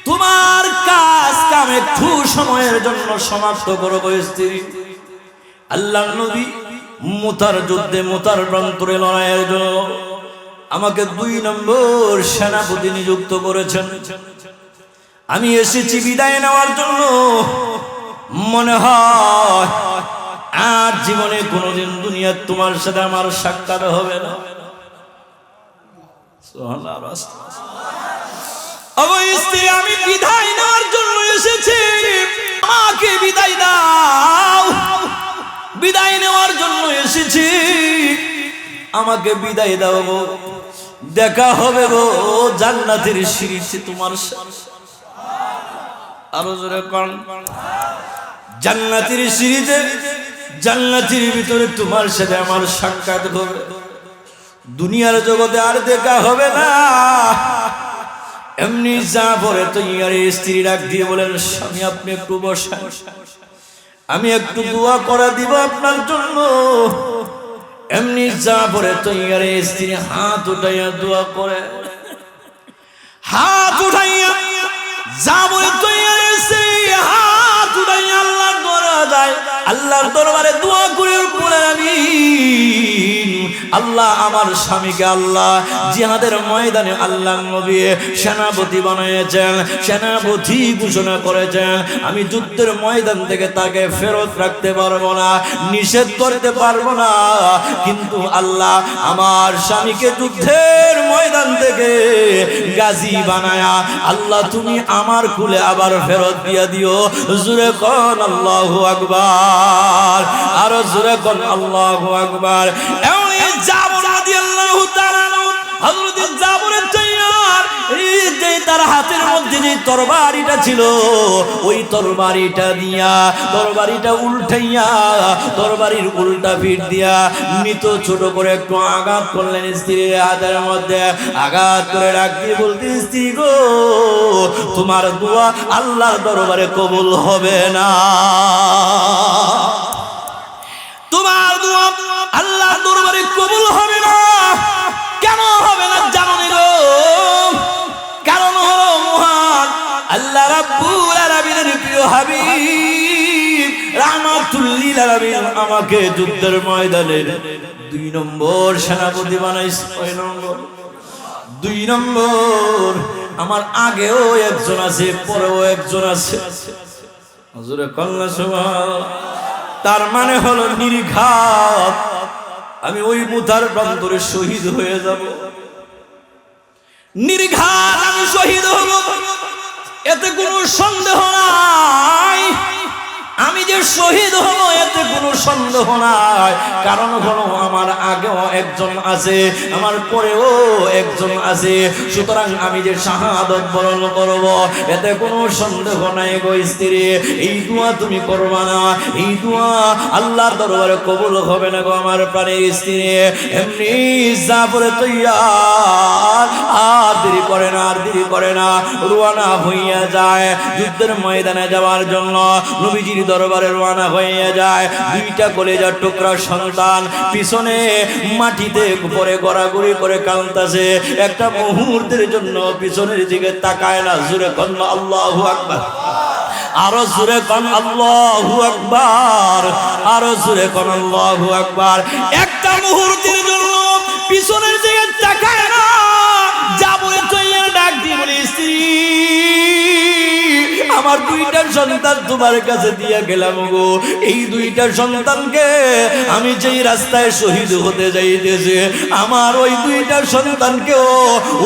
তোমার কাজ কাম একটু সময়ের জন্য সমাপ্ত করো গো স্ত্রী। আল্লাহর নবী মুতার যুদ্ধে, মুতার প্রান্তরে লড়াইয়ের জন্য আমাকে 2 নম্বর সেনাপতি নিযুক্ত করেছেন। আমি এসেছি বিদায় নেওয়ার জন্য। মনে হয় আর জীবনে কোনোদিন দুনিয়ার তোমার সাথে আমার সাক্ষাৎ হবে না। স্ত্রী, আমি বিদায় নেওয়ার জন্য এসেছি, আমাকে বিদায় দাও। বিদায় নেওয়ার জন্য এসেছি, আমাকে বিদায় দাও গো। দেখা হবে গো জান্নাতের সিঁড়িতে তোমার সাথে। আরো জোরে কোন, জান্নাতের সিঁড়িতে, জান্নাতের ভিতরে তোমার সাথে আমার সাক্ষাৎ হবে। দুনিয়ার জগতে আর দেখা হবে না। এমনি যা পরে তৈয়ার স্ত্রী ডাক দিয়ে বলেন, স্বামী আপনি একটু বসেন, আমি একটু দোয়া করে দিব আপনার জন্য। এমনি যা পরে তৈয়ার স্ত্রী হাত উঠাইয়া দোয়া করে, হাত উঠাইয়া যা বলে তৈয়ার স্ত্রী হাত উঠাইয়া আল্লাহর দরবারে যায়। আল্লাহর দরবারে দোয়া করে বলেন, আমিন। আল্লাহ আমার স্বামীকে আল্লাহ জিহাদের ময়দানে আল্লাহ নবী সেনাপতি বানিয়েছেন, সেনাপতি ঘোষণা করেছেন। আমি যুদ্ধের ময়দান থেকে তাকে ফেরত রাখতে পারবো না, নিষেধ করতে পারবো না, কিন্তু আল্লাহ আমার স্বামীকে যুদ্ধের ময়দান থেকে গাজী বানায়া আল্লাহ তুমি আমার কুলে আবার ফেরত দিয়া দিও। জোরে কোন আল্লাহু আকবার, আরো জোরে কোন আল্লাহু আকবার। জাবর রাদিয়াল্লাহু তাআলা হযরত জাবরের তৈয়ার তার হাতের মধ্যে যে তরবারিটা ছিল, ওই তরবারিটা দিয়া, তরবারিটা উল্টাইয়া, তরবারির উল্টা পিঠ দিয়া নিত ছোট করে একটু আঘাত করলেন স্ত্রীর হাতের মধ্যে। আঘাত করে ডাক দিয়ে বলতে, স্ত্রী গো তোমার দোয়া আল্লাহর দরবারে কবুল হবে না, তোমার দোয়া আল্লাহর দরবারে কবুল হবে না। কেন হবে না জানো নি গো? কারণ হলো মহান আল্লাহ রাব্বুল আলামিনের প্রিয় হাবিব রাহমাতুল লিল আলামিন আমাকে যুদ্ধের ময়দানে 2 নম্বর সেনাপতি বানাইছে। 2 নম্বর। আমার আগেও একজন আছে, পরেও একজন আছে। হুজুরে কল্লা সুবহানাল্লাহ। তার মানে হলো নির্ঘাত আমি ওই মুতার প্রান্তরে শহীদ হয়ে যাব, নির্ঘাত আমি শহীদ হব, এতে কোনো সন্দেহ নাই। আমি যে শহীদ হব এতে কোনো সন্দেহ নাই। কারণ হলো আমার আগেও একজন আছে, আমার পরেও একজন আছে, সুতরাং আমি যে শাহাদাত বরণ করব এতে কোনো সন্দেহ নাই গো স্ত্রী। এই দোয়া তুমি করবা না, এই দোয়া আল্লাহর দরবারে কবুল হবে না গো আমার প্রাণের স্ত্রী। এমনি জাবরে তৈয়ার আর দেরি করে না, আর দেরি করে না, রওনা হইয়া যায় যুদ্ধের ময়দানে যাওয়ার জন্য। নবীজির দরবারে রওনা হয়ে যায়। 2টা কলেজার টুকরা সন্তান পিছনে মাটিতে পড়ে গড়াগড়ি করে কাঁদতেছে। একটা মুহূর্তের জন্য পিছনের দিকে তাকায় না। জোরে কোন আল্লাহু আকবার, আরো জোরে কোন আল্লাহু আকবার, আরো জোরে কোন আল্লাহু আকবার। একটা মুহূর্তের জন্য পিছনের দিকে তাকায় না। যাবো তৈয়ার ডাক দিয়ে বলে, স্ত্রী আমার 2টা সন্তান তোমার কাছে দিয়া গেলাম গো। এই 2টা সন্তানকে আমি যেই রাস্তায় শহীদ হতে যাইতেছে, আমার ওই 2টা সন্তানকেও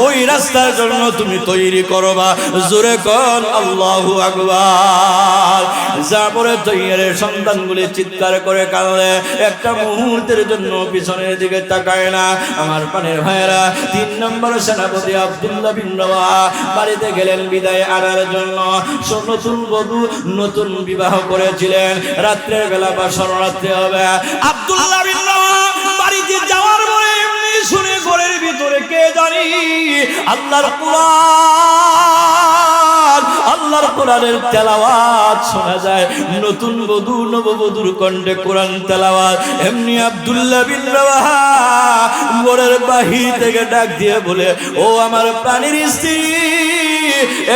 ওই রাস্তার জন্য তুমি তৈরি করবা। জোরে কোন আল্লাহু আকবার। যারপরে তৈয়ারের সন্তানগুলি চিৎকার করে কাঁদলে। একটা মুহূর্তের জন্য পিছনের দিকে তাকায় না। আমার পানের ভাইয়েরা, 3 নম্বর সেনাপতি আব্দুল্লাহ বিন রাওয়াহা বাড়িতে গেলেন বিদায় আনার জন্য। নতুন বধূ নতুন বিবাহ করেছিলেন, রাত্রের বেলা বাসর রাত্রে হবে। আব্দুল্লাহ বিন রাওয়াহা বাড়িতে যাওয়ার পরে এমনি শুনে ঘরের ভিতরে কে জানি আল্লাহর কোরআন, আল্লাহর কোরআনের তেলাওয়াত শোনা যায়। নতুন বধূ নববধূর কণ্ঠে কোরআন তেলাওয়াত। এমনি আব্দুল্লাহ বিন রাওয়াহা ঘরের বাহির থেকে ডাক দিয়ে বলে, ও আমার প্রাণের স্ত্রী,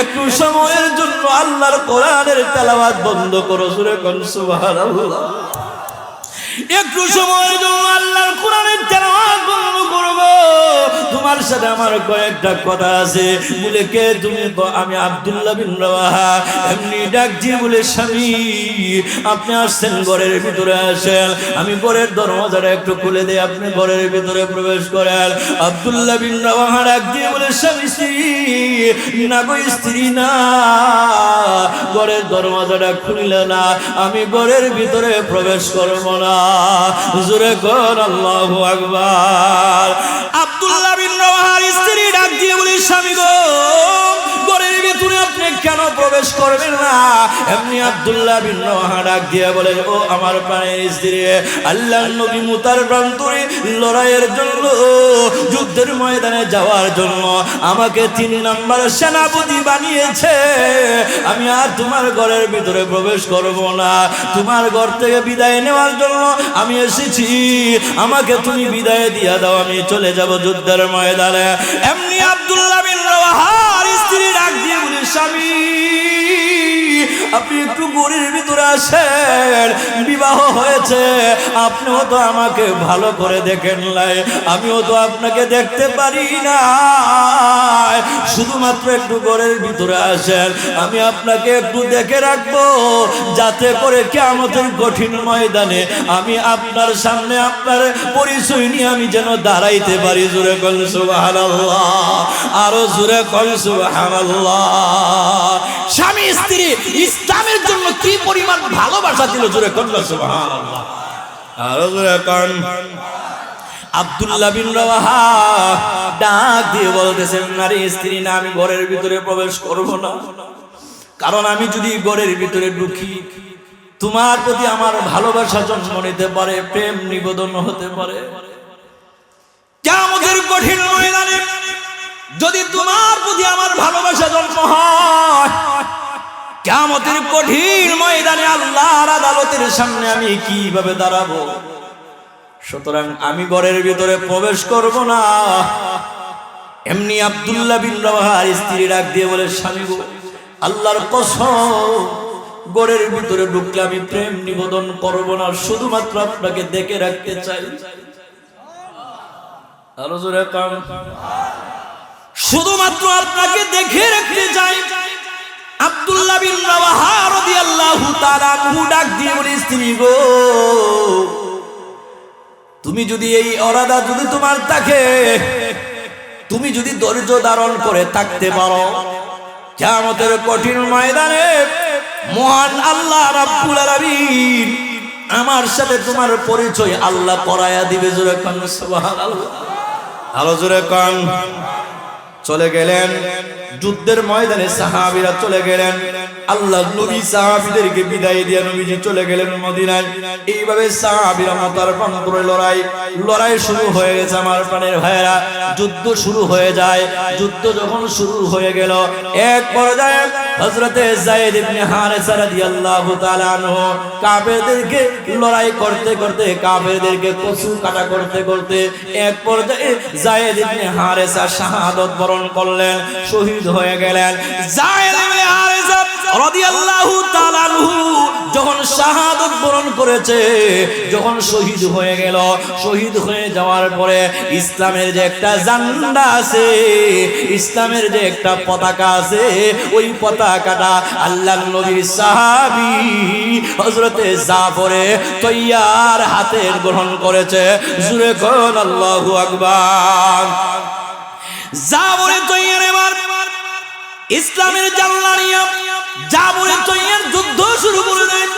একটু সময়ের জন্য আল্লাহর কোরআনের তেলাওয়াত বন্ধ করো। জোরে কোন সুবহানাল্লাহ। একটু সময়ের জন্য আল্লাহর কোরআনের তেলাওয়াত বন্ধ করব। তোমার সাথে আমার কয়েকটা কথা আছে। বলে কে তুমি? আমি আব্দুল্লাহ বিন রাওয়াহা। এমনি ডাক দিয়ে বলে স্বামী আপনি আসছেন, ঘরের ভিতরে আসেন। আমি ঘরের দরজাটা একটু খুলে দেই, আপনি ঘরের ভিতরে প্রবেশ করেন। আব্দুল্লাহ বিন রাওয়াহা ডাক দিয়ে বলে স্বামী স্ত্রী না গো, স্ত্রী না, ঘরের দরজাটা খুললে না আমি ঘরের ভিতরে প্রবেশ করব না। জোরে কর আল্লাহু আকবার। আব্দুল্লাহ বিন রাওয়াহার স্ত্রী ডাক দিয়ে বলে স্বামী গো, ঘরের ভিতরে আপনি কেন প্রবেশ করবেন না? এমনি আব্দুল্লাহ বিন রাওয়াহা ডাক দিয়ে বলে ও আমার প্রাণের স্ত্রী, আল্লাহর নবী মুতার প্রান্তরে লড়াইয়ের জন্য, যুদ্ধের ময়দানে যাওয়ার জন্য আমাকে 3 নম্বর সেনাপতি বানিয়েছে। আমি আর তোমার ঘরের ভিতরে প্রবেশ করব না। তোমার ঘর থেকে বিদায় নেওয়ার জন্য আমি এসেছি, আমাকে তুমি বিদায় দিয়া দাও, আমি চলে যাব যুদ্ধের ময়দানে। এমনি আব্দুল্লাহ বিন রাওয়াহার স্ত্রী ডাক দিয়ে বলে স্বামী আপনি একটু ঘরের ভিতরে আসেন, বিবাহ হয়েছে, আপনিও তো আমাকে ভালো করে দেখেন নাই, আমিও তো আপনাকে দেখতে পারি না, শুধুমাত্র একটু ঘরের ভিতরে আসেন, আমি আপনাকে একটু দেখে রাখবো, যাতে করে কিয়ামতের কঠিন ময়দানে আমি আপনার সামনে আপনার পরিচয় নিয়ে আমি যেন দাঁড়াইতে পারি। জোরে কল সুবহানাল্লাহ, আরো জোরে কল সুবহানাল্লাহ। স্বামী স্ত্রী ইসলামের জন্য কি পরিমাণ ভালোবাসা ছিল, জোরে কল সুবহানাল্লাহ, আরো জোরে কল। আব্দুল্লাহ বিন রাওয়াহা ডাক দিয়ে বলতেছেন নারী স্ত্রী না, আমি ঘরের ভিতরে প্রবেশ করব না, কারণ আমি যদি ঘরের ভিতরে ঢুকি তোমার প্রতি আমার ভালোবাসা জন্ম নিতে পারে, প্রেম নিবেদন হতে পারে। কিয়ামতের কঠিন ময়দানে যদি তোমার প্রতি আমার ভালোবাসা জন্ম হয়, কিয়ামতের কঠিন ময়দানে আল্লাহর আদালতের সামনে আমি কিভাবে দাঁড়াবো? সুতরাং আমি ঘরের ভিতরে প্রবেশ করব না। এমনি আব্দুল্লাহ বিন রাওয়াহার স্ত্রী ডাক দিয়ে বলে স্বামী গো, আল্লাহর কসম ঘরের ভিতরে ঢুকলে আমি প্রেম নিবেদন করব না, শুধুমাত্র আপনাকে দেখে রাখতে চাই। আরো জোরে কাম, শুধুমাত্র আপনাকে দেখে রাখতে চাই। আব্দুল্লাহ বিন রাওয়াহা রাদিয়াল্লাহু তাআলা আনহু ডাক দিয়ে বলে স্ত্রী গো, তুমি যদি এই ইরাদা যদি তোমার থাকে, তুমি যদি ধৈর্য ধারণ করে থাকতে পারো, কিয়ামতের কঠিন ময়দানে মহান আল্লাহ রাব্বুল আলামিন আমার সাথে তোমার পরিচয় আল্লাহ করায়া দিবে। জোরে কান সুবহানাল্লাহ, আরো জোরে কান। চলে গেলেন যুদ্ধের ময়দানে, সাহাবীরা চলে গেলেন, আল্লাহ নবী সাহাবীদেরকে বিদায় দিয়ে নবীজি চলে গেলেন মদিনায়। এইভাবে সাহাবীরা মাতার প্রান্তরে লড়াই শুরু হয়ে গেছে। আমার প্রাণের ভাইয়েরা, যুদ্ধ শুরু হয়ে যায়। যুদ্ধ যখন শুরু হয়ে গেল, এক পর্যায়ে হযরতে যায়েদ ইবনে হারেসা রাদিয়াল্লাহু তাআলা আনহু কাফেরদেরকে লড়াই করতে করতে, কাফেরদেরকে কসু কাটা করতে করতে এক পর্যায়ে যায়েদ ইবনে হারেসা শাহাদাত বরণ করলেন, শহীদ হয়ে গেলেন। যায়েদ ইবনে হারেসা রাদিয়াল্লাহু তাআলা আনহু যখন শাহাদাত বরণ করেছে, যখন শহীদ হয়ে গেল, শহীদ হয়ে যাওয়ার পরে ইসলামের যে একটা ঝান্ডা আছে, ইসলামের যে একটা পতাকা আছে, ওই পতাকাটা আল্লাহর নবীর সাহাবী হযরতে জাফরে তৈয়ার হাতে গ্রহণ করেছে। জোরে কোন আল্লাহু আকবার। জাফরে তৈয়ার এবার ইসলামের জাল্লা নিয়ে জাফরে তৈয়ার যুদ্ধ শুরু করে দেন।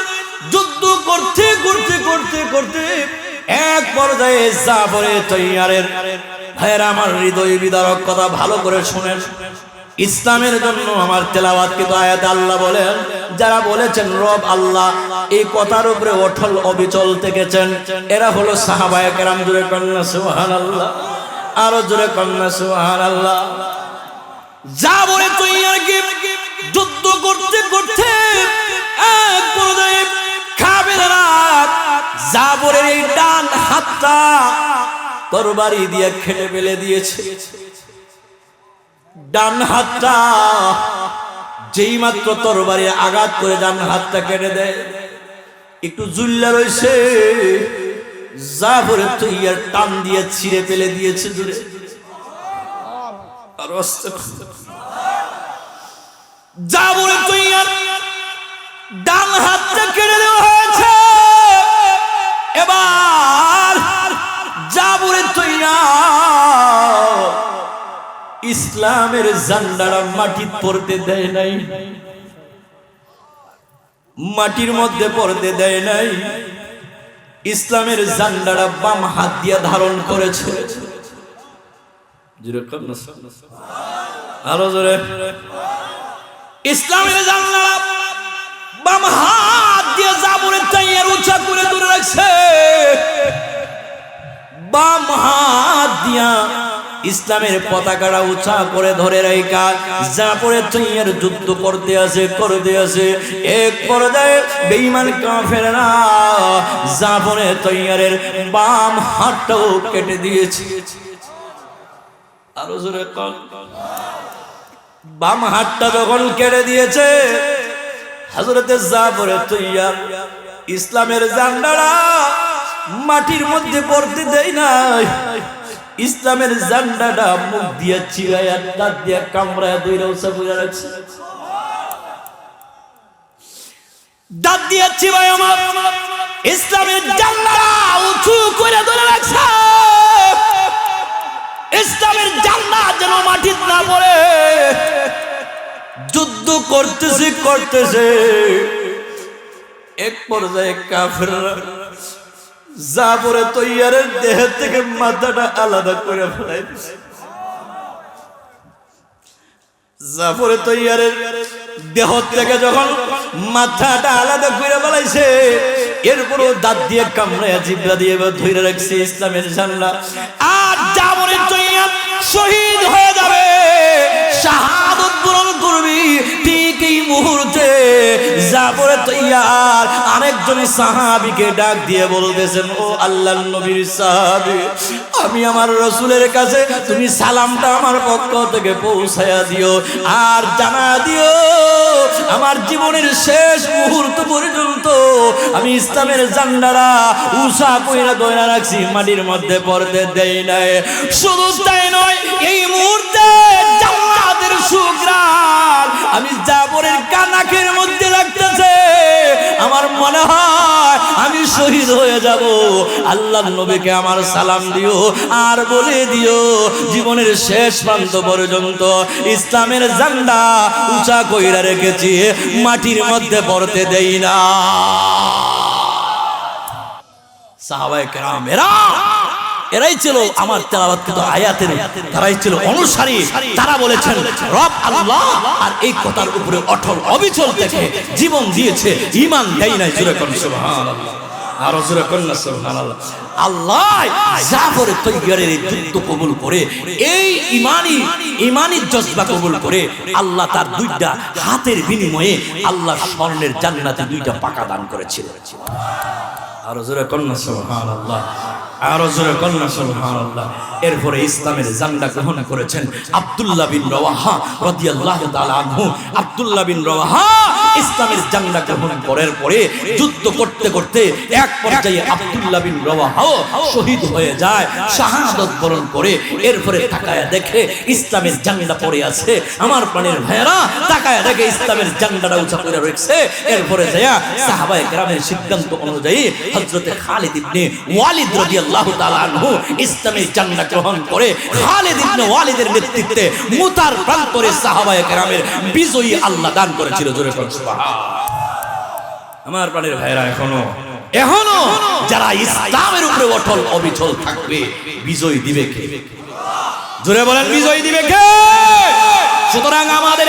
যুদ্ধ করতে করতে করতে করতে এক পর্যায়ে জাফরে তৈয়ারের ভাইরা আমার হৃদয় বিদারক কথা ভালো করে শুনেন। ইসলামের জন্য আমার তেলাওয়াত কিন্তু আয়াতে আল্লাহ বলেন, যারা বলেছেন রব আল্লাহ, এই কথার উপরে অটল অবিচল থেকেছেন, এরা হলো সাহাবায়ে কেরাম। জোরে কন্যা সুবহানাল্লাহ, আরো জোরে কন্যা সুবহানাল্লাহ। জাফরে তৈয়ারকে যুদ্ধ করতে করতে এক পর্যায়ে কাফেররা জাফরের এই ডান হাতটা তরবারি দিয়ে কেটে ফেলে দিয়েছে। ডান হাতটা যেই মাত্র তরবারি আঘাত করে ডান হাতটা কেটে দেয়, একটু জুল্লা রয়েছে, জাফরে তৈয়ার টান দিয়ে ছিঁড়ে ফেলে দিয়েছে দূরে। আর জাফরে তৈয়ার ডান হাতটা কেটে দেওয়া হয়েছে। এবার জাফরে তৈয়ার ইসলামের ঝান্ডাটা মাটি পড়তে দেয় নাই, মাটির মধ্যে পড়তে দেয় নাই। ইসলামের ঝান্ডাটা বাম হাত দিয়ে ধারণ করেছে। আরো জোরে। ইসলামের ঝান্ডাটা বাম হাত দিয়ে জাফরে তৈয়ার উঁচা করে ধরে রাখছে। বাম হাত দিয়া ইসলামের পতাকাটা উঁচা করে ধরে রাখা জাফরে তৈয়ার যুদ্ধ করতে আছে। এক পর্যায়ে বেঈমান কাফেররা জাফরে তৈয়ারের বাম হাতটাও কেটে দিয়েছে। আরো জোরে কর। বাম হাতটা যখন কেটে দিয়েছে, হযরতে জাফরে তৈয়ার ইসলামের ঝান্ডাটা মাটির মধ্যে পড়তে দেয় নাই। ইসলামের ঝান্ডাটা মুখ দিয়ে চিরাইয়া দাঁত দিয়ে কামড়ায় দইরা উঁচা করে রাখছে। দাঁত দিয়ে চিরাইয়া ইসলামের ঝান্ডাটা উঁচু করে ধরে রাখছে। ইসলামের ঝান্ডা যেন মাটিতে না পড়ে। যুদ্ধ করতেছে। এক পর্যায়ে কাফেররা জাফরে তৈয়ারের দেহ থেকে মাথাটা আলাদা করে ফেলাই দিয়েছে। জাফরে তৈয়ারের দেহ থেকে যখন মাথাটা আলাদা করে ফেলাইছে, এরপরও দাঁত দিয়ে কামড়াইয়া জিহ্বা দিয়ে ধরে রাখছে ইসলামের ঝান্ডা। আর জাফরে তৈয়ার শহীদ হয়ে যাবে, শাহাদাত বরণ করবি। ঠিক এই মুহূর্তে জাফরে তৈয়ার আরেকজন সাহাবীকে ডাক দিয়ে বলতেছেন, ও আল্লাহর নবীর সাহাবী, আমি আমার রাসূলের কাছে তুমি সালামটা আমার পক্ষ থেকে পৌঁছায়া দিও, আর জানা দিও আমার জীবনের শেষ মুহূর্ত পর্যন্ত আমি ইসলামের ঝান্ডাটা উঁচা কইরা ধরে রাখছি, মাটির মধ্যে পড়তে দেই নাই। শুধু তাই নয়, এই মুহূর্তে জান্নাতের সুঘ্রাণ আমি জাফরের কানাকের মধ্যে লাগতেছে। আমার মনে হয় আমি শহীদ হয়ে যাব। আল্লাহর নবীকে আমার সালাম দিও, আর বলে দিও জীবনের শেষ প্রান্ত পর্যন্ত ইসলামের ঝান্ডা উঁচা কইরা রেখেছি, মাটির মধ্যে পড়তে দেই না। সাহাবায়ে কেরাম এরাই ছিল আমার তেলাওয়াতকৃত আয়াতের, তারাই ছিল অনুসারী। তারা বলেছেন রব আল্লাহ, আর এই কথার উপরে অটল অবিচল থেকে জীবন দিয়েছে, ঈমান দেয় নাই। জোরে কোন সুবহানাল্লাহ, আর জোরে কোন সুবহানাল্লাহ। আল্লাহ জাফরে তৈয়ারের যুদ্ধ কবুল করে, এই ঈমানি জজবা কবুল করে আল্লাহ তার দুইটা হাতের বিনিময়ে আল্লাহ স্বর্ণের জান্নাতে দুইটা পাকা দান করেছিল। আর জোরে কোন সুবহানাল্লাহ, আর জোরে কন্যা সুবহানাল্লাহ। এরপরে ইসলামের ঝান্ডা গ্রহণ করেছেন আব্দুল্লাহ বিন রওয়াহা রাদিয়াল্লাহু তাআলা আনহু। আব্দুল্লাহ বিন রওয়াহা ইসলামের ঝান্ডা গ্রহণ করার পরে যুদ্ধ করতে করতে এক পর্যায়ে আব্দুল্লাহ বিন রওয়াহা শহীদ হয়ে যায়, শাহাদাত বরণ করে। এরপরে তাকায়া দেখে ইসলামের ঝান্ডা পড়ে আছে। আমার প্রাণের ভাইয়েরা, তাকায়া দেখে ইসলামের ঝান্ডাটা উঁচা করে রেখেছে। এরপরে যায় সাহাবায়ে কেরামের সিদ্ধান্ত অনুযায়ী হযরতে খালিদ ইবনে ওয়ালিদ রাদিয়াল্লাহু তাআলা আনহু ইসলামের ঝান্ডা গ্রহণ করে খালিদ ইবনে ওয়ালিদের নেতৃত্বে মুতার প্রান্তরে সাহাবায়ে কেরামের বিজয়ী আল্লাহ দান করেছিল। জোরে বলুন সুবহানাল্লাহ। আমার প্রাণের ভাইরা, এখনো যারা ইসলামের উপরে অটল অবিচল থাকবে, বিজয় দিবে কে? জোরে বলেন, বিজয় দিবে কে? সুতরাং আমাদের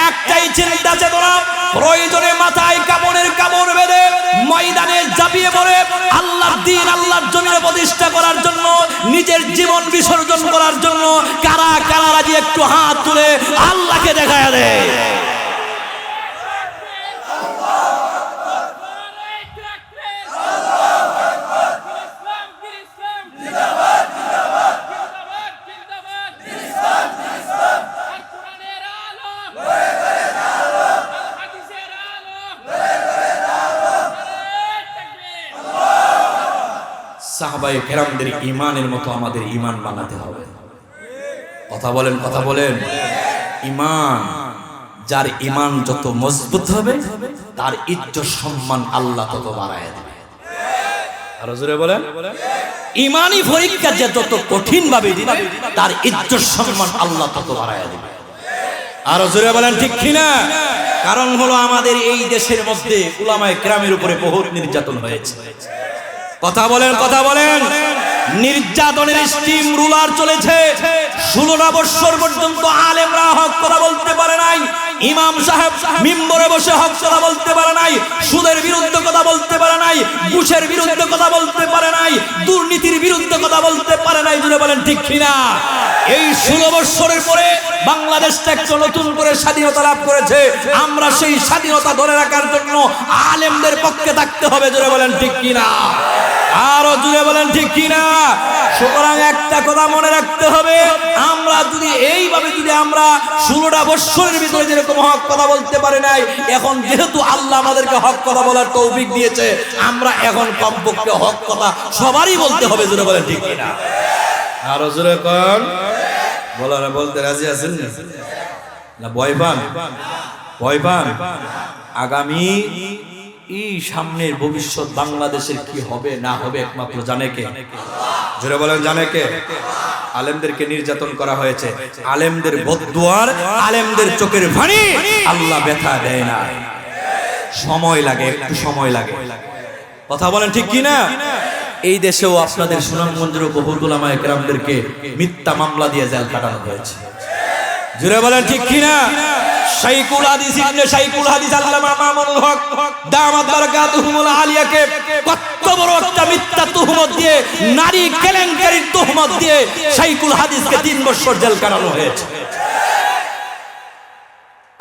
একটাই চিন্তা চেতনা, প্রয়োজনে মাথায় কাপড়ের কাপড় বেঁধে ময়দানে ঝাঁপিয়ে পড়ে আল্লাহর দ্বীন, আল্লাহর জমিনে প্রতিষ্ঠা করার জন্য, নিজের জীবন বিসর্জন করার জন্য কারা কারা রাজি একটু হাত তুলে আল্লাহকে দেখায় দেয়। সাহাবায়ে কেরামদের ঈমানের মতো আমাদের ঈমান বানাতে হবে। কথা বলেন, কথা বলেন। ঈমান, যার ঈমান যত মজবুত হবে তার ইজ্জত সম্মান আল্লাহ তত বাড়ায় দেবে। আরো জোরে বলেন। ঈমানি পরীক্ষা যে যত কঠিন ভাবে দিবে তার ইজ্জত সম্মান আল্লাহ তত বাড়ায় দেবে। আরো জোরে বলেন ঠিক কিনা? কারণ হলো আমাদের এই দেশের মধ্যে উলামায়ে কেরামের উপরে বহুত নির্যাতন হয়েছে। কথা বলেন, কথা বলেন। নির্যাতনের স্টিম রুলার চলেছে। 16 বছর পর্যন্ত আলেমরা হক কথা বলতে পারে নাই। ইমাম সাহেব মিম্বরে বসে হক কথা বলতে পারে নাই। সুদের বিরুদ্ধে কথা বলতে পারে নাই। ঘুষের বিরুদ্ধে কথা বলতে পারে নাই। দুর্নীতির বিরুদ্ধে কথা বলতে পারে নাই। জুড়ে বলেন ঠিক কিনা? এই 16 বছরের পরে বাংলাদেশটা একটা নতুন করে স্বাধীনতা লাভ করেছে। আমরা সেই স্বাধীনতা ধরে রাখার জন্য আলেমদের পক্ষে থাকতে হবে। জুড়ে বলেন ঠিক কিনা? আরো জুড়ে বলেন ঠিক কিনা? সুতরাং একটা কথা মনে রাখতে হবে, আমরা যদি এইভাবে যদি আমরা 16টা বছরের ভিতরে যেরকম হক কথা বলতে পারি নাই, এখন যেহেতু আল্লাহ আমাদেরকে হক কথা বলার তৌফিক দিয়েছে, আমরা এখন কমপক্ষে হক কথা সবারই বলতে হবে। জুড়ে বলেন ঠিক কিনা? আরো জোরে কোন বলার বলতে রাজি আছেন না? ভয় পান? ভয় পান? আগামী এই সামনের ভবিষ্যৎ বাংলাদেশের কি হবে না হবে একমাত্র জানে কে? জোরে বলেন জানে কে? আলেমদেরকে নির্যাতন করা হয়েছে। আলেমদের বদদুয়ার, আলেমদের চোখের পানি আল্লাহ ব্যথা দেয় না। সময় লাগে, একটু সময় লাগে। কথা বলেন ঠিক কি না? এই দেশেও আপনাদের সুনামগঞ্জের বহুত উলামায়ে কেরামদেরকে মিথ্যা মামলা দিয়ে জেল কাটানো হয়েছে। জোরে বলেন ঠিক কি না? শাইখুল হাদিস ইবনে শাইখুল হাদিস আল্লামা মামুনুল হক দামাত বারাকাতুহুল আলিয়াকে কত বড় একটা মিথ্যা তুহমত দিয়ে, নারী কেলেঙ্কারির তুহমত দিয়ে শাইখুল হাদিসকে 3 বছর জেল কাটানো হয়েছে।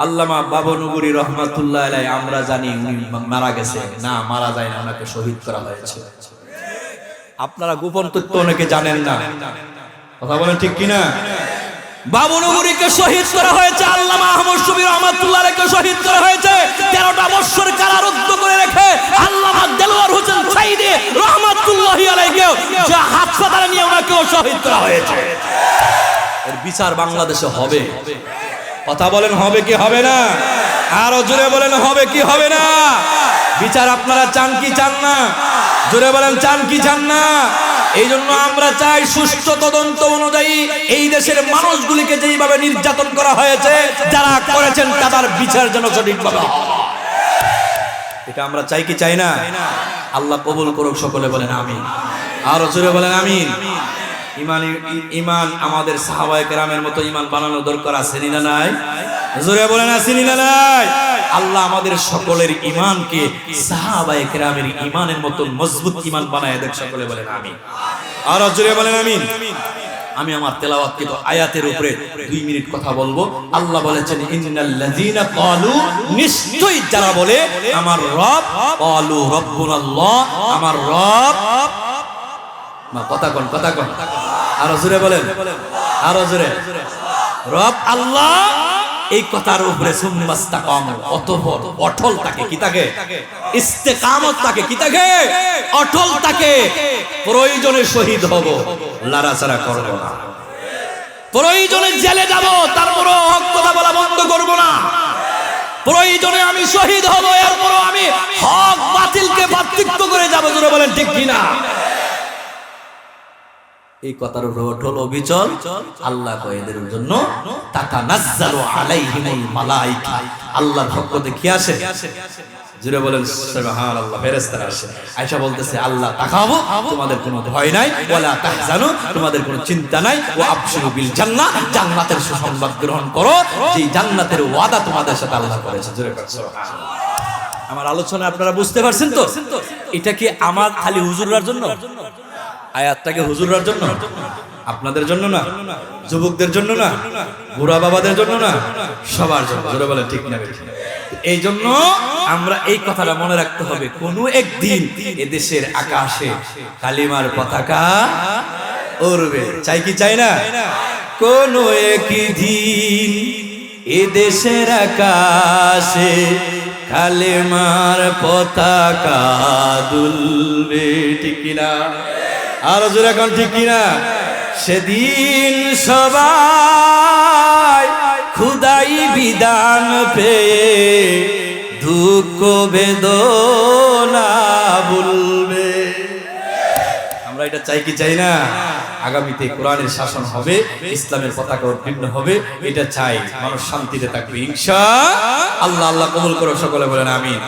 আল্লামা বাবনগরী রহমাতুল্লাহ আলাইহি, আমরা জানি উনি মারা গেছে। না, মারা যায় না, ওনাকে শহীদ করা হয়েছে। আপনারা গোপন তথ্য অনেকে জানেন না। কথা বলেন ঠিক কিনা? বাবনগরীকে শহীদ করা হয়েছে, আল্লামা আহমদ শফি রহমাতুল্লাহ আলাইহিকে শহীদ করা হয়েছে। 13টা বছর কারারুদ্ধ করে রেখে আল্লামা দেলোয়ার হোসেন সাইদি রহমাতুল্লাহি আলাইহিকে হাসপাতালে নিয়ে ওনাকেও শহীদ করা হয়েছে। এর বিচার বাংলাদেশে হবে। কথা বলেন হবে কি হবে না? আরো জোরে বলেন হবে কি হবে না? বিচার আপনারা চান কি চান না? জোরে বলেন চান কি চান না? এই জন্য আমরা চাই সুষ্ঠু তদন্ত অনুযায়ী এই দেশের মানুষগুলিকে যেইভাবে নির্যাতন করা হয়েছে, যারা করেছেন তাদের বিচার যেন সঠিকভাবে হয়। এটা আমরা চাই কি চাই না? আল্লাহ কবুল করুক। সকলে বলেন আমিন। আরো জোরে বলেন আমিন। ঈমান আমাদের সাহাবায়ে কেরামের মতো ঈমান বানানো দরকার আছে না নাই? জোরে বলেন আছে না নাই? আল্লাহ আমাদের সকলের ঈমানকে সাহাবায়ে কেরামের ঈমানের মতো মজবুত ঈমান বানায় দেখ। সকলে বলেন আমিন। আর জোরে বলেন আমিন। আমি আমার তেলাওয়াতকৃত আয়াতের উপরে 2 মিনিট কথা বলবো। আল্লাহ বলেছেন ইন্নাল্লাযীনা ক্বালু, নিশ্চয়ই যারা বলে আমার রব, ক্বালু রাব্বুনাল্লাহ, আমার রব। মা কথা কোন, কথা কোন। আর জোরে বলেন, আর জোরে। রব আল্লাহ, এই কথার উপরে সুম্মাস্তাকাম, অতঃপর অটল থাকে। কি থাকে? ইস্তেকামত থাকে। কি থাকে? অটল থাকে। প্রয়োজনে শহীদ হব, লড়াচড়া করব না। প্রয়োজনে জেলে যাব, তারপরও হক কথা বলা বন্ধ করব না। প্রয়োজনে আমি শহীদ হব, এরপরও আমি হক বাতিলকে পার্থক্য করে যাব। জোরে বলেন ঠিক কিনা? এই কথার উপর অটল অবিচল। আল্লাহ কয়েদের জন্য তাতানাজ্জালু আলাইহিমুল মালাইকা, আল্লাহর পক্ষ থেকে কি আসে? জোরে বলেন সুবহানাল্লাহ। ফেরেশতারা আসে, আয়েশা বলতেছে আল্লাহ তাকাবো, তোমাদের কোনো ভয় নাই, ওয়ালা তাহজানু, তোমাদের কোনো চিন্তা নাই, ওয়া আবশিরু বিল জান্নাহ, জান্নাতের সুসংবাদ গ্রহণ করো, যেই জান্নাতের ওয়াদা তোমাদের সাথে আল্লাহ করেছে। জোরে বলেন সুবহানাল্লাহ। আমার আলোচনা আপনারা বুঝতে পারছেন তো? এটা কি আমার খালি হুজুররার জন্য? আয়াতটাকে হুজুররার জন্য, আপনাদের জন্য না, যুবকদের জন্য না, বুড়া বাবাদের জন্য না, সবার জন্য। জোরে বলেন ঠিক না? এই জন্য আমরা এই কথাটা মনে রাখতে হবে, কোন একদিন এদেশের আকাশে কালিমার পতাকা উড়বে। চাই কি চাই না? কোন একদিন এদেশের আকাশে কালিমার পতাকা দুলবে। ঠিক না? আর জোরে এখন ঠিক কিনা? সেদিন সবাই খুদাই বিধান পেয়ে দুঃখ বেদনা বলবে। আমরা এটা চাই কি চাই না? আগামীতে কোরআনের শাসন হবে, ইসলামের পতাকা উত্তীর্ণ হবে, এটা চাই। মানুষ শান্তিতে থাকবে ইনশাআল্লাহ। আল্লাহ কবুল করো, সকলে বলেন আমিন।